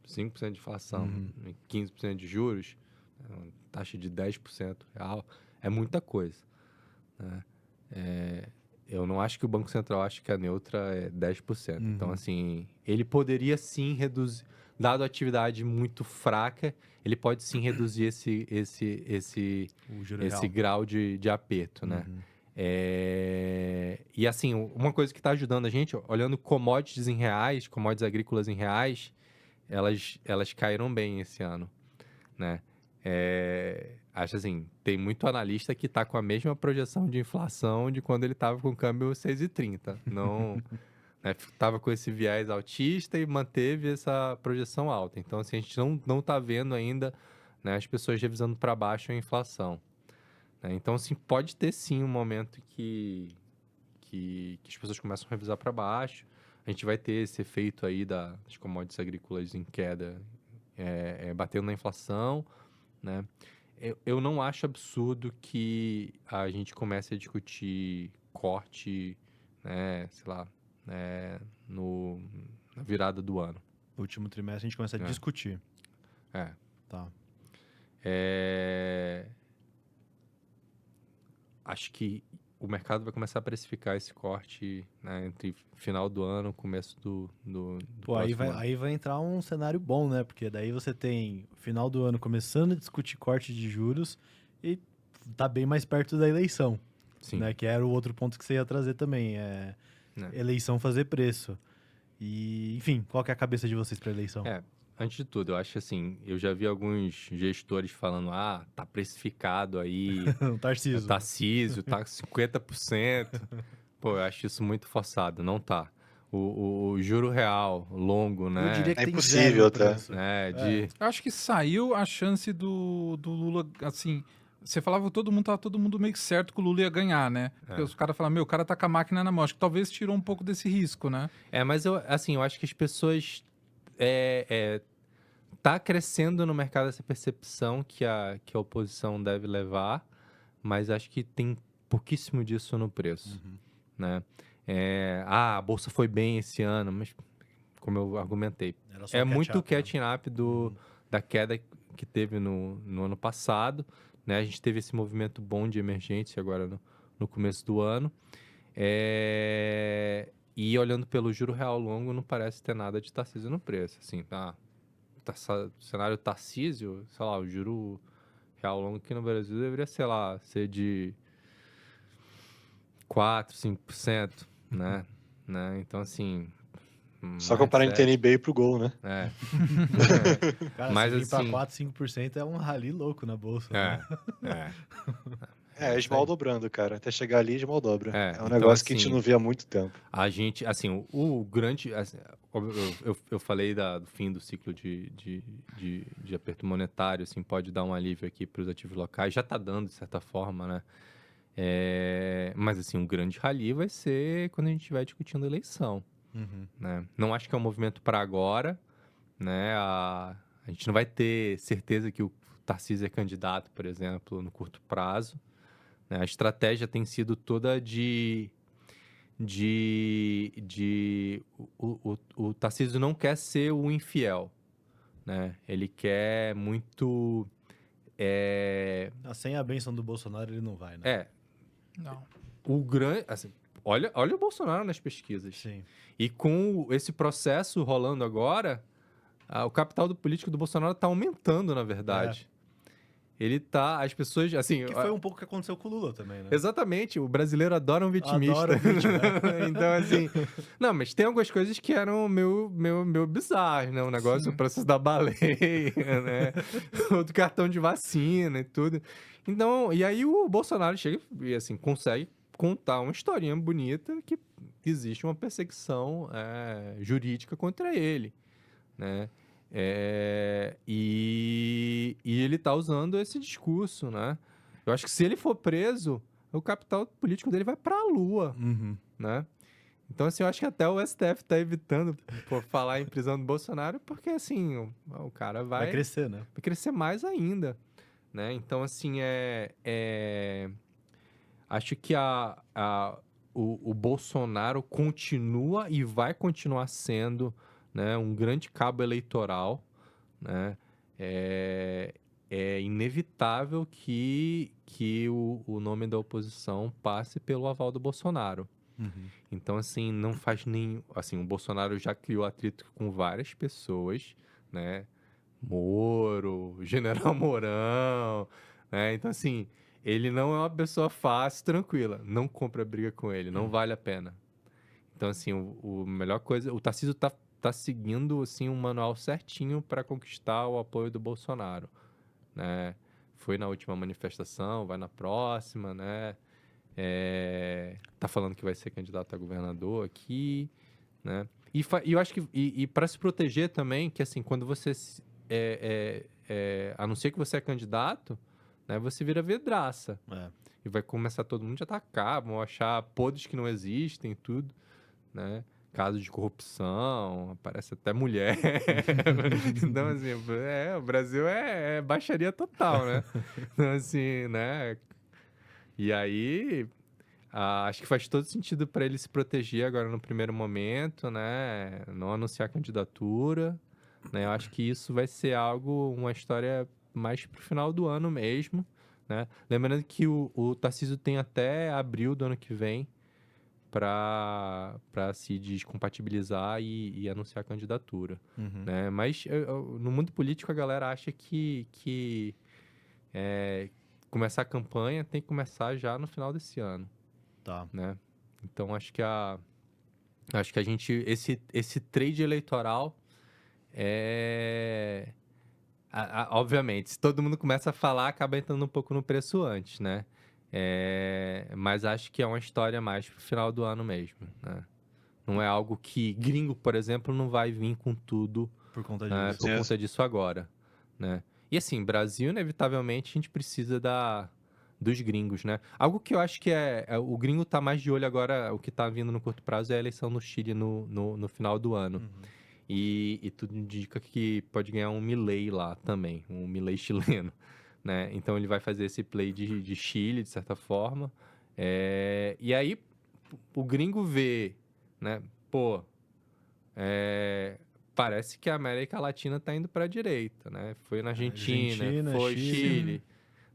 5% de inflação, 15% de juros, uma taxa de 10% real, é muita coisa, né? Eu não acho que o Banco Central acha que a neutra é 10%. Então, assim, ele poderia sim reduzir, dado a atividade muito fraca, ele pode sim reduzir esse grau de aperto, né? E assim, uma coisa que está ajudando a gente, olhando commodities em reais, commodities agrícolas em reais, elas caíram bem esse ano, né? Acho assim, tem muito analista que está com a mesma projeção de inflação de quando ele estava com o câmbio 6,30. Não, estava com esse viés altista e manteve essa projeção alta. Então, assim, a gente não está vendo ainda, né, as pessoas revisando para baixo a inflação. Então, assim, pode ter sim um momento que as pessoas começam a revisar para baixo. A gente vai ter esse efeito aí das commodities agrícolas em queda, batendo na inflação, né? eu não acho absurdo que a gente comece a discutir corte, né, sei lá, na virada do ano. No último trimestre a gente começa a É. discutir. É. Tá. Acho que o mercado vai começar a precificar esse corte, né, entre final do ano e começo do Pô, aí próximo ano. aí vai entrar um cenário bom, né? Porque daí você tem final do ano começando a discutir corte de juros e tá bem mais perto da eleição, Sim. né? Que era o outro ponto que você ia trazer também, eleição fazer preço. E, enfim, qual que é a cabeça de vocês pra eleição? Antes de tudo, eu acho assim, eu já vi alguns gestores falando, tá precificado aí, O Tarcísio. Tarcísio, tá 50%. Pô, eu acho isso muito forçado, não tá. O juro real, longo, né? Eu diria que É tem impossível, zero no tá? preço. Eu acho que saiu a chance do Lula, assim. Você falava que tava todo mundo meio que certo que o Lula ia ganhar, né? Porque os caras falavam, o cara tá com a máquina na mão. Acho que talvez tirou um pouco desse risco, né? Mas eu acho que as pessoas tá crescendo no mercado essa percepção que a oposição deve levar, mas acho que tem pouquíssimo disso no preço, né? A bolsa foi bem esse ano, mas como eu argumentei, Era só é muito catch-up, né? catching-up da queda que teve no ano passado, né? A gente teve esse movimento bom de emergência agora no começo do ano. E olhando pelo juro real longo, não parece ter nada de Tarcísio no preço. Assim, cenário Tarcísio, sei lá, o juro real longo aqui no Brasil deveria, sei lá, ser de 4, 5%, né? Então, assim... Só mais comparar sete. NTNB pro gol, né? Cara, Mas se vir pra assim... 4, 5% é um rally louco na bolsa, né? Esmal dobrando, cara. Até chegar ali, esmal dobra. É um então, negócio que a gente assim, não vê há muito tempo. A gente, assim, o grande... assim, eu falei do fim do ciclo de aperto monetário, assim, pode dar um alívio aqui para os ativos locais. Já está dando, de certa forma, né? Mas, assim, um grande rally vai ser quando a gente estiver discutindo eleição, né? Não acho que é um movimento para agora, né? A gente não vai ter certeza que o Tarcísio é candidato, por exemplo, no curto prazo, né? A estratégia tem sido toda o Tarcísio não quer ser o infiel, né? Ele quer muito... Sem a benção do Bolsonaro, ele não vai, né? Não. O grande... Assim, olha o Bolsonaro nas pesquisas. Sim. E com esse processo rolando agora, o capital político do Bolsonaro está aumentando, na verdade. Ele tá... As pessoas, assim... Que foi um pouco o que aconteceu com o Lula também, né? Exatamente, o brasileiro adora um vitimista. Adora um vítima. Então, assim... Não, mas tem algumas coisas que eram meio bizarras, né? O negócio, o processo da baleia, né? O do cartão de vacina e tudo. Então, e aí o Bolsonaro chega e, assim, consegue contar uma historinha bonita que existe uma perseguição jurídica contra ele, né? E ele tá usando esse discurso, né? Eu acho que se ele for preso, o capital político dele vai pra lua, né? Então, assim, eu acho que até o STF tá evitando falar em prisão do Bolsonaro, porque, assim, o cara Vai crescer, né? vai crescer mais ainda, né? Então, assim, acho que o Bolsonaro continua e vai continuar sendo, né, um grande cabo eleitoral, né? É inevitável que o nome da oposição passe pelo aval do Bolsonaro. Então, assim, não faz nem... Assim, o Bolsonaro já criou atrito com várias pessoas, né? Moro, General Mourão, né? Então, assim, ele não é uma pessoa fácil, tranquila. Não compra briga com ele, não vale a pena. Então, assim, a melhor coisa... O Tarcísio tá seguindo, assim, um manual certinho para conquistar o apoio do Bolsonaro, né? Foi na última manifestação, vai na próxima, né? Tá falando que vai ser candidato a governador aqui, né? E eu acho que para se proteger também, que assim, quando você anuncia que você é candidato, né, você vira vidraça. E vai começar todo mundo a atacar, vão achar podres que não existem e tudo, né? casos de corrupção, aparece até mulher. Então, assim, o Brasil é baixaria total, né? Então, assim, né? E aí, acho que faz todo sentido para ele se proteger agora no primeiro momento, né? Não anunciar candidatura, né? Eu acho que isso vai ser uma história mais pro final do ano mesmo, né? Lembrando que o Tarcísio tem até abril do ano que vem para se descompatibilizar e anunciar a candidatura, Uhum. né? Mas no mundo político a galera acha que começar a campanha tem que começar já no final desse ano, Tá. né? Então acho que a gente esse trade eleitoral obviamente, se todo mundo começa a falar, acaba entrando um pouco no preço antes, né? Mas acho que é uma história mais pro final do ano mesmo, né? Não é algo que gringo, por exemplo, não vai vir com tudo Por conta né, disso. por conta disso agora, né? E assim, Brasil, inevitavelmente, a gente precisa dos gringos, né? Algo que eu acho que o gringo tá mais de olho agora, o que tá vindo no curto prazo é a eleição no Chile no final do ano. Uhum. E tudo indica que pode ganhar um Milei lá também, um Milei chileno, né? Então ele vai fazer esse play de Chile, de certa forma. E aí o gringo vê, né? Pô, parece que a América Latina tá indo para a direita, né? Foi na Argentina, Argentina, foi Chile. Chile.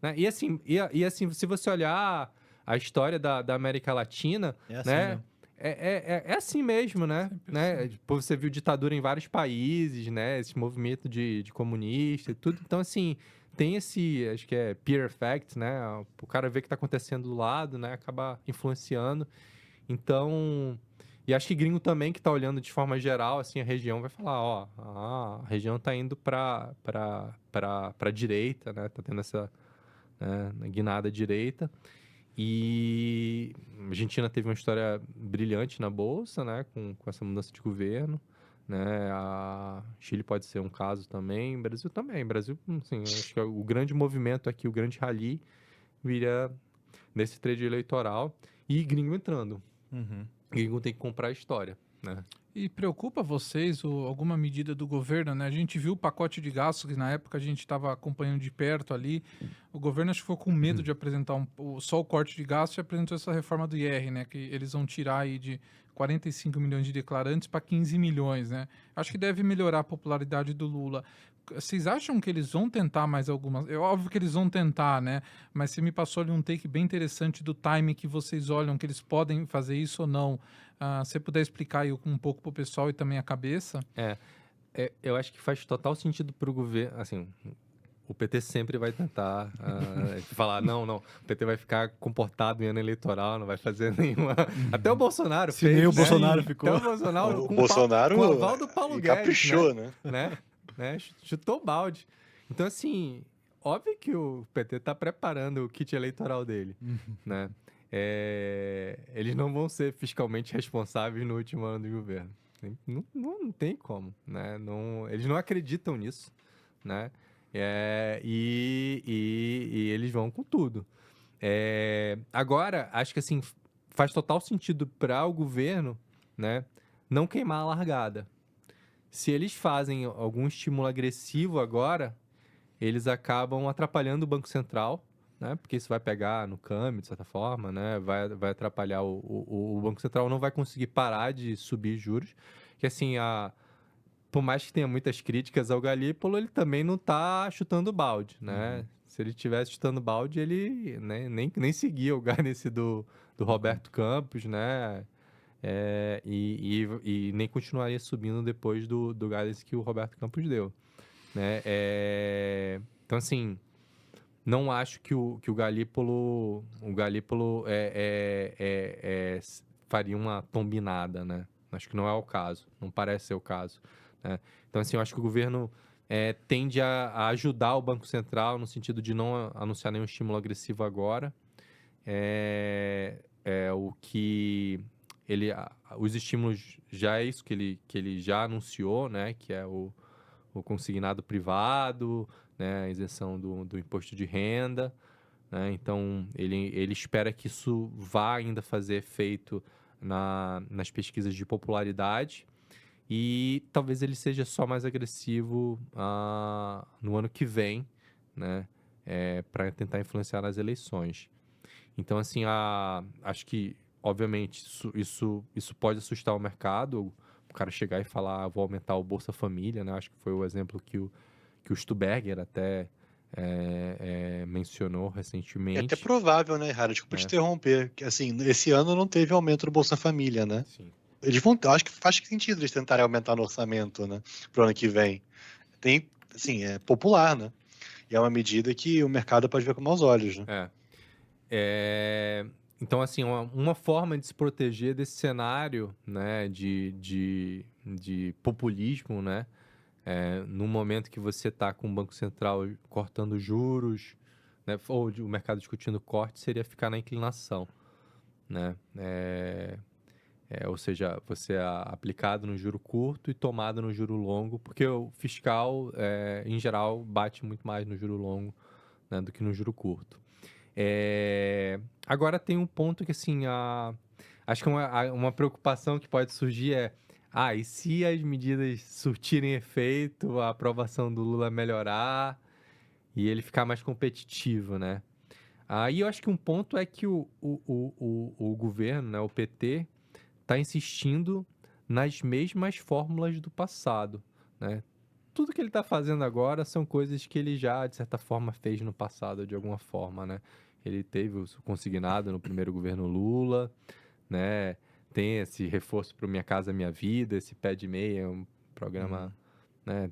Né? E assim, se você olhar a história da América Latina, É assim, né? né? É assim mesmo, né? Sempre né? assim. Tipo, você viu ditadura em vários países, né? Esse movimento de comunista e tudo. Então, assim, tem acho que é peer effect, né? O cara vê o que tá acontecendo do lado, né? Acaba influenciando. Então, e acho que gringo também que tá olhando de forma geral, assim, a região vai falar, ó, a região tá indo pra direita, né? Tá tendo essa guinada à direita. E a Argentina teve uma história brilhante na Bolsa, né? Com essa mudança de governo, né? A Chile pode ser um caso também, Brasil também. Brasil, assim, acho que o grande movimento aqui, o grande rally, vira nesse trade eleitoral e gringo entrando. Uhum. Gringo tem que comprar a história, né? E preocupa vocês alguma medida do governo, né? A gente viu o pacote de gastos que na época a gente estava acompanhando de perto ali. O governo acho que ficou com medo de apresentar só o corte de gastos e apresentou essa reforma do IR, né? Que eles vão tirar aí de 45 milhões de declarantes para 15 milhões, né? Acho que deve melhorar a popularidade do Lula. Vocês acham que eles vão tentar mais algumas? É óbvio que eles vão tentar, né? Mas você me passou ali um take bem interessante do time que vocês olham que eles podem fazer isso ou não. Se você puder explicar aí um pouco para o pessoal e também a cabeça. Eu acho que faz total sentido para o governo, assim, o PT sempre vai tentar falar, não, o PT vai ficar comportado em ano eleitoral, não vai fazer nenhuma... Até o Bolsonaro Se fez, nem o né? Bolsonaro ficou. Até o Bolsonaro O Bolsonaro com o aval do Paulo Guedes, caprichou, né? Chutou o balde. Então, assim, óbvio que o PT tá preparando o kit eleitoral dele, né? Eles não vão ser fiscalmente responsáveis no último ano do governo. Não tem como, né? Eles não acreditam nisso, né? E eles vão com tudo. Agora, acho que assim, faz total sentido para o governo, né, não queimar a largada. Se eles fazem algum estímulo agressivo agora, eles acabam atrapalhando o Banco Central, né? Porque isso vai pegar no câmbio, de certa forma, né? Vai atrapalhar o Banco Central, não vai conseguir parar de subir juros. Que assim, por mais que tenha muitas críticas ao Galípolo, ele também não está chutando balde, né? Se ele estivesse chutando balde, ele né, nem seguia o guidance do Roberto Campos, né? E nem continuaria subindo depois do guidance que o Roberto Campos deu, né? Então, assim, não acho que o Galípolo faria uma tombinada, né? Acho que não é o caso, não parece ser o caso, né? Então, assim, eu acho que o governo tende a ajudar o Banco Central no sentido de não anunciar nenhum estímulo agressivo agora. O que os estímulos já é isso que ele já anunciou, né? Que é o consignado privado, né? A isenção do imposto de renda, né? Então, ele espera que isso vá ainda fazer efeito nas pesquisas de popularidade. E talvez ele seja só mais agressivo no ano que vem, né? Para tentar influenciar nas eleições. Então, assim, acho que, obviamente, isso pode assustar o mercado. O cara chegar e falar, vou aumentar o Bolsa Família, né? Acho que foi o exemplo que o Stuberger até mencionou É recentemente. até provável, né, Rara? Desculpa te interromper. Que, assim, esse ano não teve aumento do Bolsa Família, né? Sim. Eles vão, acho que faz sentido eles tentarem aumentar no orçamento, né? Pro ano que vem. Tem, assim, é popular, né? E é uma medida que o mercado pode ver com maus olhos, né? Então, assim, uma forma de se proteger desse cenário, né, de populismo, né, no momento que você está com o Banco Central cortando juros, né, ou o mercado discutindo corte, seria ficar na inclinação, né, ou seja, você é aplicado no juro curto e tomado no juro longo, porque o fiscal, em geral, bate muito mais no juro longo, né, do que no juro curto. Agora tem um ponto que, assim, acho que uma preocupação que pode surgir e se as medidas surtirem efeito, a aprovação do Lula melhorar e ele ficar mais competitivo, né? E eu acho que um ponto é que o governo, né, o PT, está insistindo nas mesmas fórmulas do passado, né? Tudo que ele está fazendo agora são coisas que ele já, de certa forma, fez no passado, de alguma forma, né? Ele teve o consignado no primeiro governo Lula, né? Tem esse reforço para o Minha Casa Minha Vida, esse Pé de Meia, um programa, né?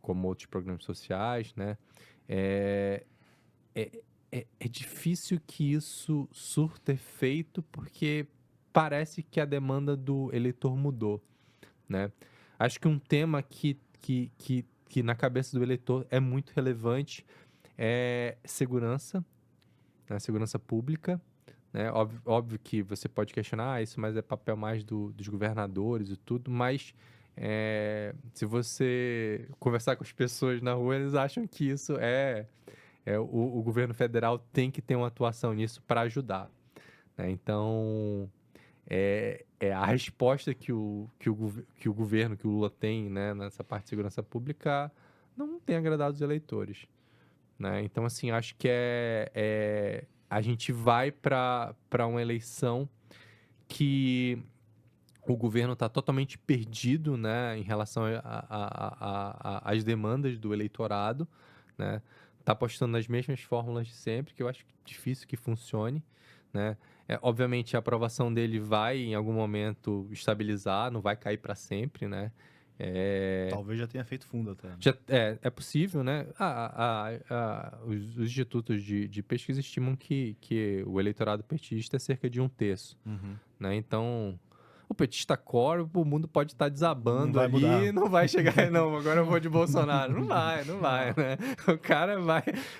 Como outros programas sociais, né? É difícil que isso surta efeito porque parece que a demanda do eleitor mudou, né? Acho que um tema que na cabeça do eleitor é muito relevante é segurança, né? Segurança pública, né? Óbvio que você pode questionar isso, mas é papel mais dos governadores e tudo, mas se você conversar com as pessoas na rua, eles acham que isso o governo federal tem que ter uma atuação nisso para ajudar, né? Então, a resposta que o governo, que o Lula tem, né, nessa parte de segurança pública não tem agradado os eleitores, né? Então, assim, acho que a gente vai para uma eleição que o governo está totalmente perdido, né, em relação às demandas do eleitorado, né? Tá apostando nas mesmas fórmulas de sempre, que eu acho difícil que funcione, né? Obviamente, a aprovação dele vai, em algum momento, estabilizar, não vai cair para sempre, né? Talvez já tenha feito fundo até. Né? É possível, né? Os institutos de pesquisa estimam que o eleitorado petista é cerca de 1/3, né? Então, o petista core, o mundo pode estar desabando ali e não vai chegar, não, agora eu vou de Bolsonaro. Não vai, né? O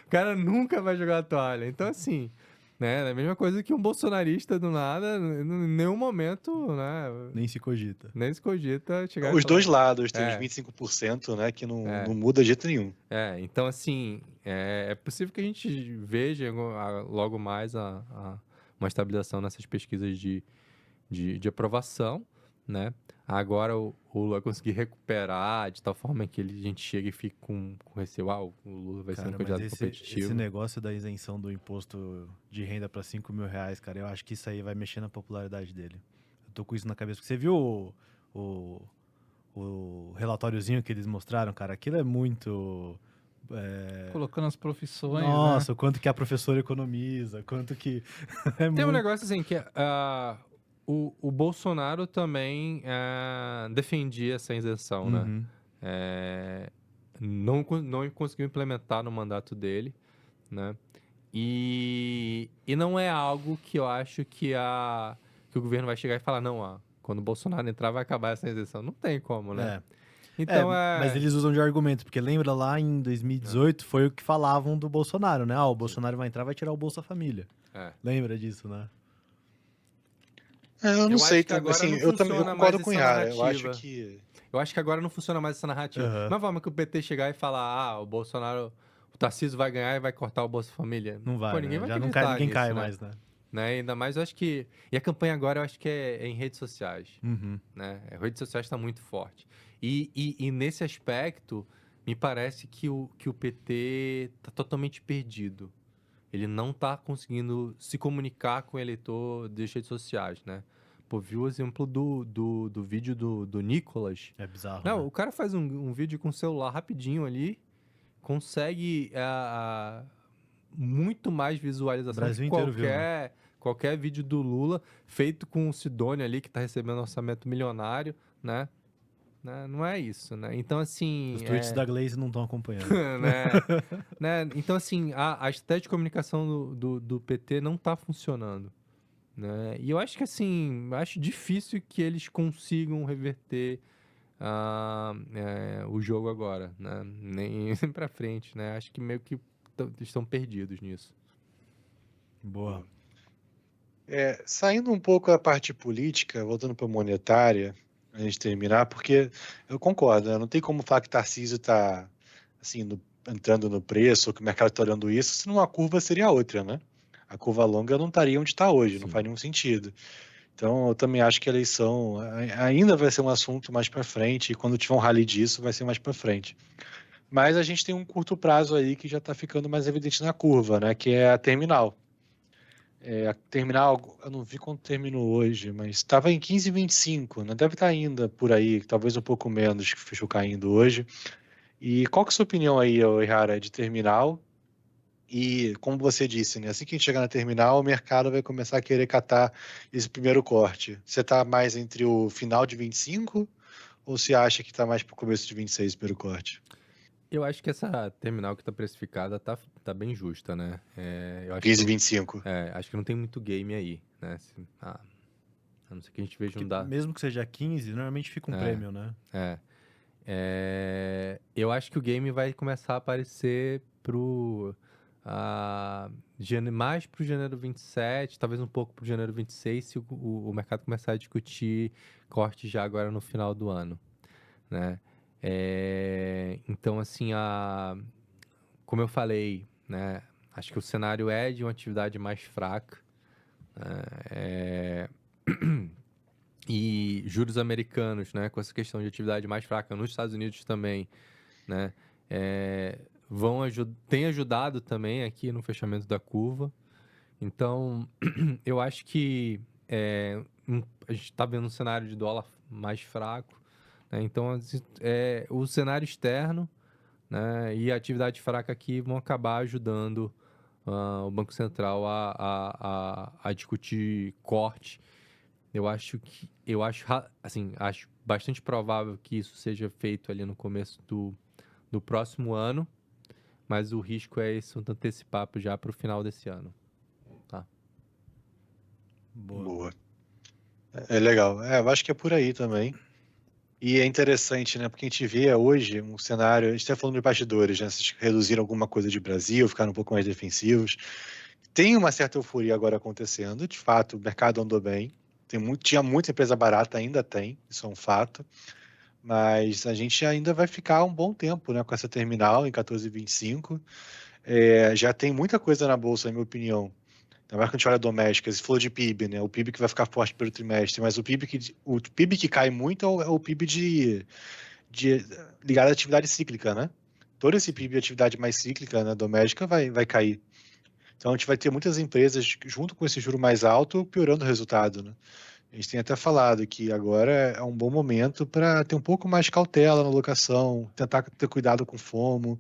cara nunca vai jogar a toalha. Então, assim, né? É a mesma coisa que um bolsonarista do nada, em nenhum momento, né? Nem se cogita Os chegar e falar, dois lados, tem uns 25%, né, que não muda de jeito nenhum. Então, assim, é possível que a gente veja logo mais uma estabilização nessas pesquisas de aprovação, né? Agora o Lula vai conseguir recuperar de tal forma que a gente chega e fica com receio, o Lula vai ser um candidato competitivo. Esse negócio da isenção do imposto de renda para R$5.000, cara, eu acho que isso aí vai mexer na popularidade dele. Eu tô com isso na cabeça. Você viu o relatóriozinho que eles mostraram, cara? Aquilo é muito... Colocando as profissões, Nossa, né? Quanto que a professora economiza, quanto que... Tem um negócio assim, que o Bolsonaro também defendia essa isenção, né? Não conseguiu implementar no mandato dele, né? E não é algo que eu acho que o governo vai chegar e falar, não, quando o Bolsonaro entrar vai acabar essa isenção. Não tem como, né? Então, mas eles usam de argumento, porque lembra lá em 2018 foi o que falavam do Bolsonaro, né? O Bolsonaro vai entrar, vai tirar o Bolsa Família. Lembra disso, né? Eu não sei, assim, eu concordo com o Ihara, eu acho que... Eu acho que agora não funciona mais essa narrativa. Não é forma que o PT chegar e falar, o Bolsonaro, o Tarcísio vai ganhar e vai cortar o Bolsa Família. Não vai, ninguém vai já acreditar ninguém nisso, cai né? mais, né? né? Ainda mais eu acho que... E a campanha agora eu acho que é em redes sociais, Uhum. né? A redes sociais está muito forte. E nesse aspecto, me parece que o PT está totalmente perdido. Ele não está conseguindo se comunicar com o eleitor das redes sociais, né? Pô, viu o exemplo do vídeo do Nicolas? É bizarro, Não, né? o cara faz um vídeo com o celular rapidinho ali, consegue muito mais O visualização que Brasil inteiro viu, né? qualquer vídeo do Lula, feito com o Sidônio ali, que está recebendo um orçamento milionário, né? Não é isso, né? Então, assim... Os tweets da Glaze não estão acompanhando. né? Então, assim, a estratégia de comunicação do PT não está funcionando, né? E eu acho que, assim, acho difícil que eles consigam reverter o jogo agora, né? Nem pra frente, né? Acho que meio que estão perdidos nisso. Boa. Saindo um pouco da parte política, voltando para a monetária, a gente terminar, porque eu concordo, né? Não tem como falar que Tarcísio está assim, entrando no preço, ou que o mercado está olhando isso, senão a curva seria outra, né? A curva longa não estaria onde está hoje, não Sim. faz nenhum sentido. Então, eu também acho que a eleição ainda vai ser um assunto mais para frente, e quando tiver um rally disso, vai ser mais para frente. Mas a gente tem um curto prazo aí que já está ficando mais evidente na curva, né? Que é a terminal. A terminal, eu não vi quanto terminou hoje, mas estava em 15,25, né? Deve estar ainda por aí, talvez um pouco menos, que fechou caindo hoje. E qual que é a sua opinião aí, Ihara, de terminal? E como você disse, né? Assim que a gente chegar na terminal, o mercado vai começar a querer catar esse primeiro corte. Você está mais entre o final de 25 ou você acha que está mais para o começo de 26 o primeiro corte? Eu acho que essa terminal que tá precificada tá bem justa, né? Eu acho que, 15,25. acho que não tem muito game aí, né? A não ser que a gente veja Porque um dado. mesmo que seja 15, normalmente fica um prêmio, né? Eu acho que o game vai começar a aparecer mais pro janeiro 27, talvez um pouco pro janeiro 26, se o mercado começar a discutir corte já agora no final do ano, né? Então, assim, como eu falei, né? Acho que o cenário é de uma atividade mais fraca, né? E juros americanos, né, com essa questão de atividade mais fraca nos Estados Unidos também, né, tem ajudado também aqui no fechamento da curva. Então, eu acho que a gente está vendo um cenário de dólar mais fraco, né, então o cenário externo, né, e a atividade fraca aqui vão acabar ajudando o Banco Central a discutir corte. Acho bastante provável que isso seja feito ali no começo do próximo ano, mas o risco é isso antecipar já para o final desse ano. Tá? Boa. É legal. Eu acho que é por aí também. E é interessante, né? Porque a gente vê hoje um cenário, a gente está falando de bastidores, né? Vocês reduziram alguma coisa de Brasil, ficaram um pouco mais defensivos. Tem uma certa euforia agora acontecendo, de fato, o mercado andou bem. Tinha muita empresa barata, ainda tem, isso é um fato. Mas a gente ainda vai ficar um bom tempo, né, com essa terminal em 14,25. Já tem muita coisa na bolsa, na minha opinião. Ainda mais quando a gente olha domésticas, você falou de PIB, né? O PIB que vai ficar forte pelo trimestre, mas o PIB que cai muito é o PIB ligado à atividade cíclica, né? Todo esse PIB de atividade mais cíclica, né, doméstica, vai cair. Então a gente vai ter muitas empresas, junto com esse juro mais alto, piorando o resultado, né? A gente tem até falado que agora é um bom momento para ter um pouco mais de cautela na locação, tentar ter cuidado com o FOMO.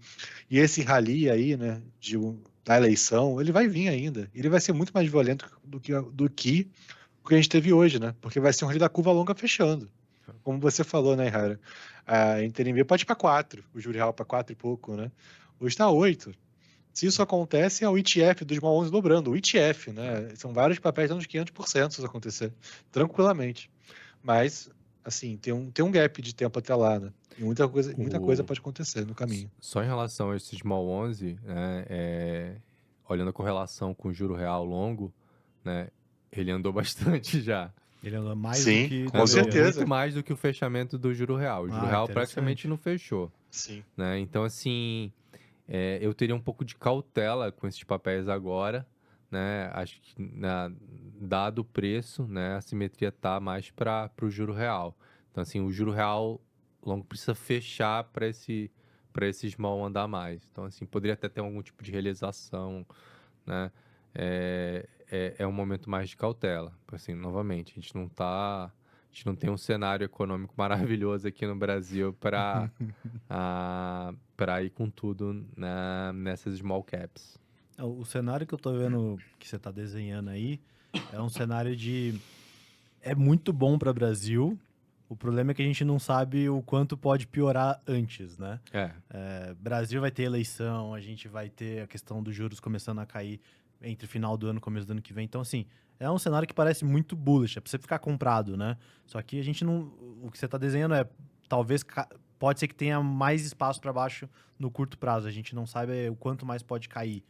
E esse rally aí, né, da eleição, ele vai vir ainda. Ele vai ser muito mais violento do que o que a gente teve hoje, né? Porque vai ser um rally da curva longa fechando. Como você falou, né, Rara? A NTNB pode ir para 4, o juro real para 4 e pouco, né? Hoje está 8. Se isso acontece, é o ETF dos Small 11 dobrando. O ETF, né? São vários papéis dando uns 500% se isso acontecer. Tranquilamente. Mas, assim, tem um gap de tempo até lá, né? E muita coisa pode acontecer no caminho. Só em relação a esse Small 11, né, olhando a correlação com o juro real longo, né, ele andou bastante já. Ele anda mais do Sim, que com deveria. certeza. Muito mais do que o fechamento do juro real. O juro real Interessante. praticamente não fechou. Sim. Né? Então, assim, eu teria um pouco de cautela com esses papéis agora, né? Acho que dado o preço, né, a simetria tá mais para o juro real. Então, assim, o juro real longo precisa fechar para esse small andar mais. Então, assim, poderia até ter algum tipo de realização, né? É um momento mais de cautela. Assim, novamente, a gente não tem um cenário econômico maravilhoso aqui no Brasil para ir com tudo, né, nessas small caps. O cenário que eu tô vendo que você tá desenhando aí é um cenário é muito bom para Brasil. O problema é que a gente não sabe o quanto pode piorar antes, né? Brasil vai ter eleição, a gente vai ter a questão dos juros começando a cair entre final do ano e começo do ano que vem. Então, assim, é um cenário que parece muito bullish, é pra você ficar comprado, né? Só que a gente não... O que você tá desenhando talvez... Pode ser que tenha mais espaço para baixo no curto prazo. A gente não sabe o quanto mais pode cair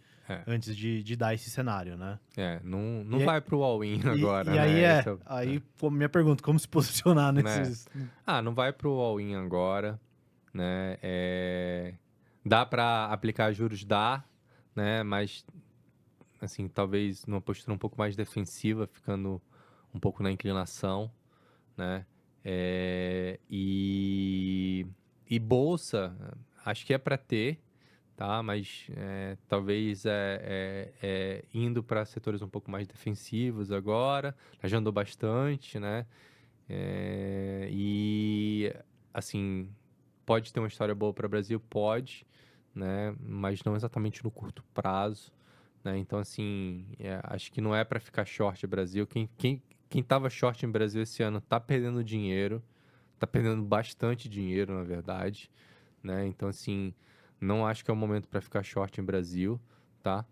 antes de dar esse cenário, né? Não vai pro all-in agora, e né? aí, minha pergunta, como se posicionar nesses... Não vai pro all-in agora, né? Dá para aplicar juros? Dá, né? Mas, assim, talvez numa postura um pouco mais defensiva, ficando um pouco na inclinação, né? E bolsa, acho que é para ter, tá? Mas talvez indo para setores um pouco mais defensivos agora, já andou bastante, né? E assim, pode ter uma história boa para o Brasil, pode, né? Mas não exatamente no curto prazo, né? Então assim, acho que não é para ficar short o Brasil. Quem estava short em Brasil esse ano está perdendo dinheiro, está perdendo bastante dinheiro, na verdade, né? Então, assim, não acho que é o momento para ficar short em Brasil, tá?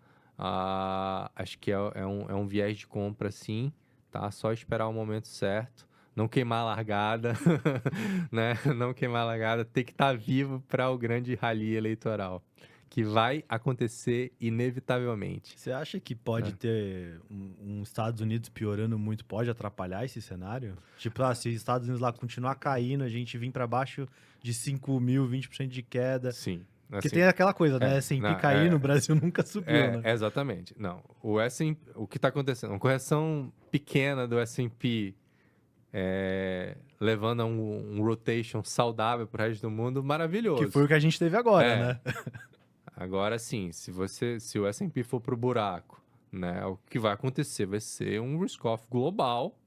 Acho que é um viés de compra, sim, tá? Só esperar o momento certo, não queimar a largada, né? Não queimar a largada, ter que estar vivo para o grande rally eleitoral, que vai acontecer inevitavelmente. Você acha que pode ter um Estados Unidos piorando muito, pode atrapalhar esse cenário? Tipo, se os Estados Unidos lá continuar caindo, a gente vir para baixo de 5 mil, 20% de queda. Sim. Porque tem aquela coisa, né? S&P cair no Brasil nunca subiu, né? Exatamente. Não, o que está acontecendo? Uma correção pequena do S&P levando a um rotation saudável para o resto do mundo, maravilhoso. Que foi o que a gente teve agora, né? Agora sim, se o S&P for pro buraco, né, o que vai acontecer vai ser um risk-off global.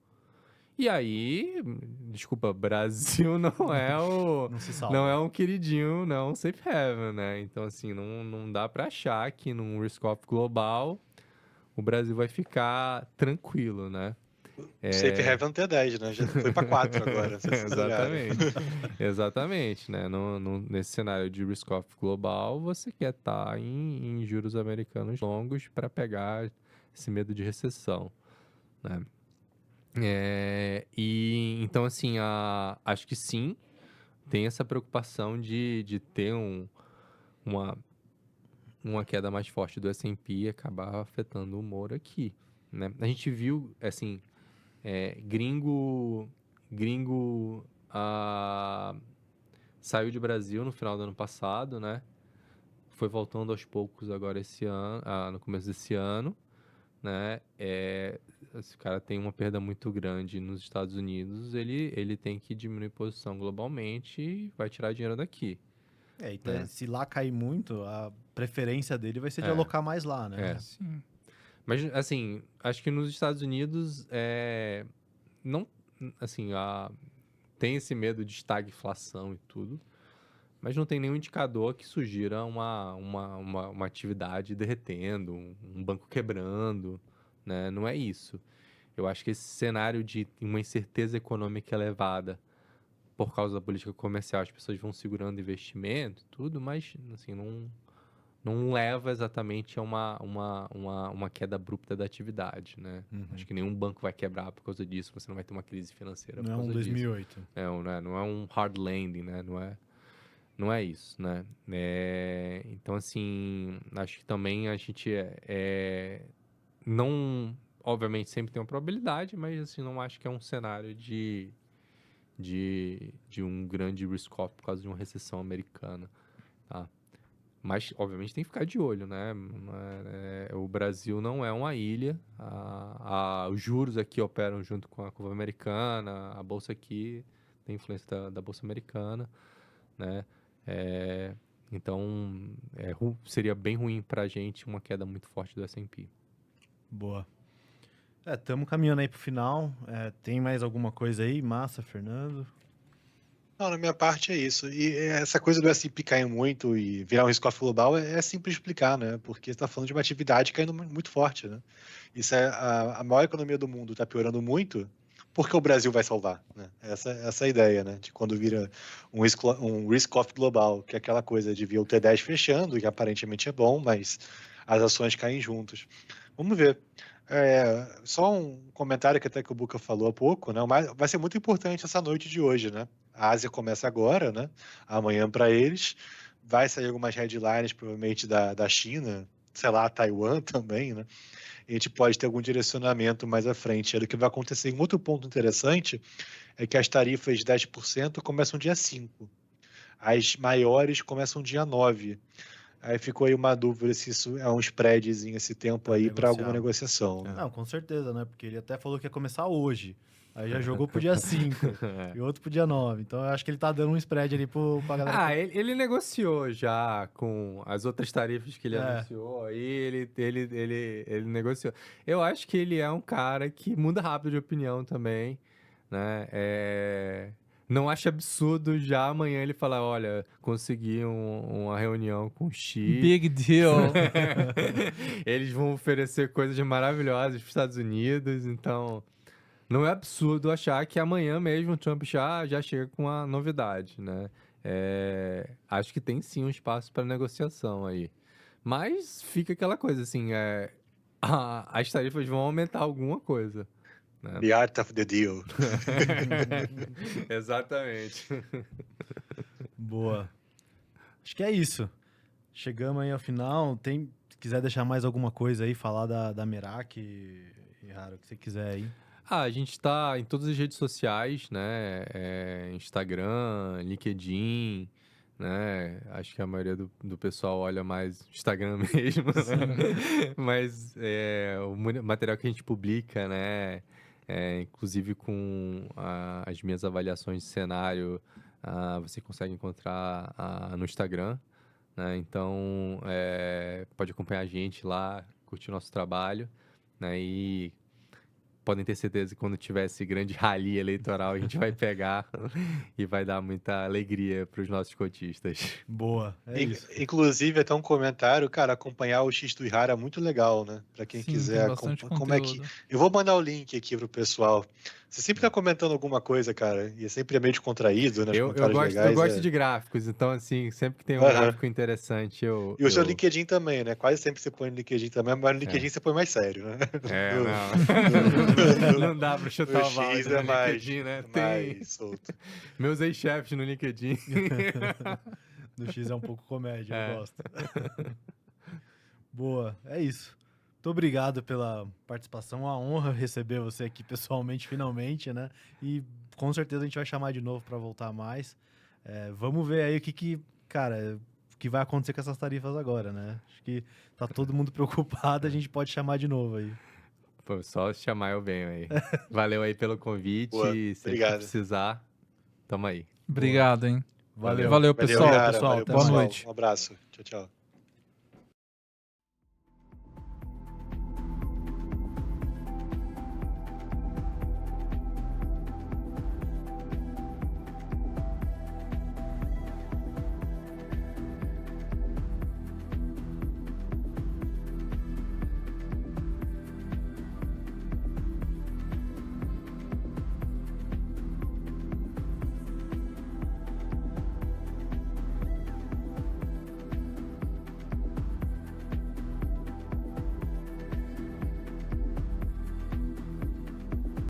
E aí, desculpa, Brasil não é um queridinho, não é um safe haven, né? Então assim, não dá para achar que num risk-off global o Brasil vai ficar tranquilo, né? Safe Haven T10, né? Já foi para 4 agora. Não sei se vocês olharam. Exatamente, né? Nesse cenário de risk-off global, você quer estar em juros americanos longos para pegar esse medo de recessão, né? E então, assim, acho que sim, tem essa preocupação de ter uma queda mais forte do S&P e acabar afetando o humor aqui, né? A gente viu, assim, gringo saiu de Brasil no final do ano passado, né? Foi voltando aos poucos agora esse ano, no começo desse ano, né? Esse cara tem uma perda muito grande nos Estados Unidos, ele tem que diminuir posição globalmente e vai tirar dinheiro daqui. Então, se lá cair muito, a preferência dele vai ser de alocar mais lá, né? Sim. Mas, assim, acho que nos Estados Unidos, não, assim, tem esse medo de estagflação e tudo, mas não tem nenhum indicador que sugira uma atividade derretendo, um banco quebrando, né? Não é isso. Eu acho que esse cenário de uma incerteza econômica elevada por causa da política comercial, as pessoas vão segurando investimento e tudo, mas, assim, não leva exatamente a uma queda abrupta da atividade, né? Acho que nenhum banco vai quebrar por causa disso, você não vai ter uma crise financeira por Não é causa um 2008. disso. Não é um hard landing, né? Não é isso, né? Então, assim, acho que também a gente não... Obviamente, sempre tem uma probabilidade, mas, assim, não acho que é um cenário de um grande risk-off por causa de uma recessão americana, tá? Mas, obviamente, tem que ficar de olho, né? O Brasil não é uma ilha. Os juros aqui operam junto com a curva americana. A bolsa aqui tem influência da bolsa americana, né? Então, seria bem ruim para a gente uma queda muito forte do S&P. Boa. Estamos caminhando aí pro final. Tem mais alguma coisa aí? Massa, Fernando? Não, na minha parte é isso. E essa coisa do S&P cair muito e virar um risk-off global é simples de explicar, né? Porque você está falando de uma atividade caindo muito forte, né? Isso a maior economia do mundo está piorando muito, porque o Brasil vai salvar, né? Essa é a ideia, né? De quando vira um risk-off global, que é aquela coisa de ver o T10 fechando, que aparentemente é bom, mas as ações caem juntos. Vamos ver. Só um comentário que até que o Buca falou há pouco, né? Vai ser muito importante essa noite de hoje, né? A Ásia começa agora, né? Amanhã para eles. Vai sair algumas headlines, provavelmente da China, sei lá, Taiwan também, né? E a gente pode ter algum direcionamento mais à frente. O que vai acontecer. Um outro ponto interessante é que as tarifas de 10% começam dia 5. As maiores começam dia 9. Aí ficou aí uma dúvida se isso é um spreadzinho esse tempo aí para alguma negociação. Né? Não, com certeza, né? Porque ele até falou que ia começar hoje. Aí já jogou pro dia 5 e outro pro dia 9. Então eu acho que ele tá dando um spread ali pra galera. Ele negociou já com as outras tarifas que ele anunciou. Aí ele negociou. Eu acho que ele é um cara que muda rápido de opinião também, né? Não acho absurdo já amanhã ele falar, olha, consegui uma reunião com o Xi. Big deal. Eles vão oferecer coisas maravilhosas para os Estados Unidos, então não é absurdo achar que amanhã mesmo o Trump já chega com uma novidade, né? Acho que tem sim um espaço para negociação aí. Mas fica aquela coisa assim, as tarifas vão aumentar alguma coisa. Né? The art of the deal. Exatamente. Boa. Acho que é isso. Chegamos aí ao final. Se quiser deixar mais alguma coisa aí, falar da Merak, Ihara, o que você quiser aí. A gente está em todas as redes sociais, né? Instagram, LinkedIn, né? Acho que a maioria do pessoal olha mais Instagram mesmo. Mas o material que a gente publica, né? Inclusive com as minhas avaliações de cenário, você consegue encontrar no Instagram, né? Então, pode acompanhar a gente lá, curtir nosso trabalho, né? E podem ter certeza que quando tiver esse grande rally eleitoral, a gente vai pegar e vai dar muita alegria para os nossos cotistas. Boa, isso. Inclusive, até um comentário, cara, acompanhar o X do Ihara é muito legal, né? Para quem quiser. Como é que... Eu vou mandar o link aqui pro pessoal. Você sempre tá comentando alguma coisa, cara, e é sempre meio descontraído, né? Eu gosto de gráficos, então, assim, sempre que tem um gráfico interessante, E o seu LinkedIn também, né? Quase sempre você põe no LinkedIn também, mas no LinkedIn você põe mais sério, né? Não dá pra chutar o balde no LinkedIn, né? Tem solto. Meus ex-chefes no LinkedIn. No X é um pouco comédia, eu gosto. Boa, é isso. Muito obrigado pela participação. Uma honra receber você aqui pessoalmente, finalmente, né? E com certeza a gente vai chamar de novo para voltar mais. Vamos ver aí o que vai acontecer com essas tarifas agora, né? Acho que tá todo mundo preocupado, a gente pode chamar de novo aí. Pô, só chamar eu venho aí. Valeu aí pelo convite. Boa, sempre que precisar, tamo aí. Obrigado, hein? Valeu, pessoal. Valeu, Boa noite. Um abraço. Tchau, tchau.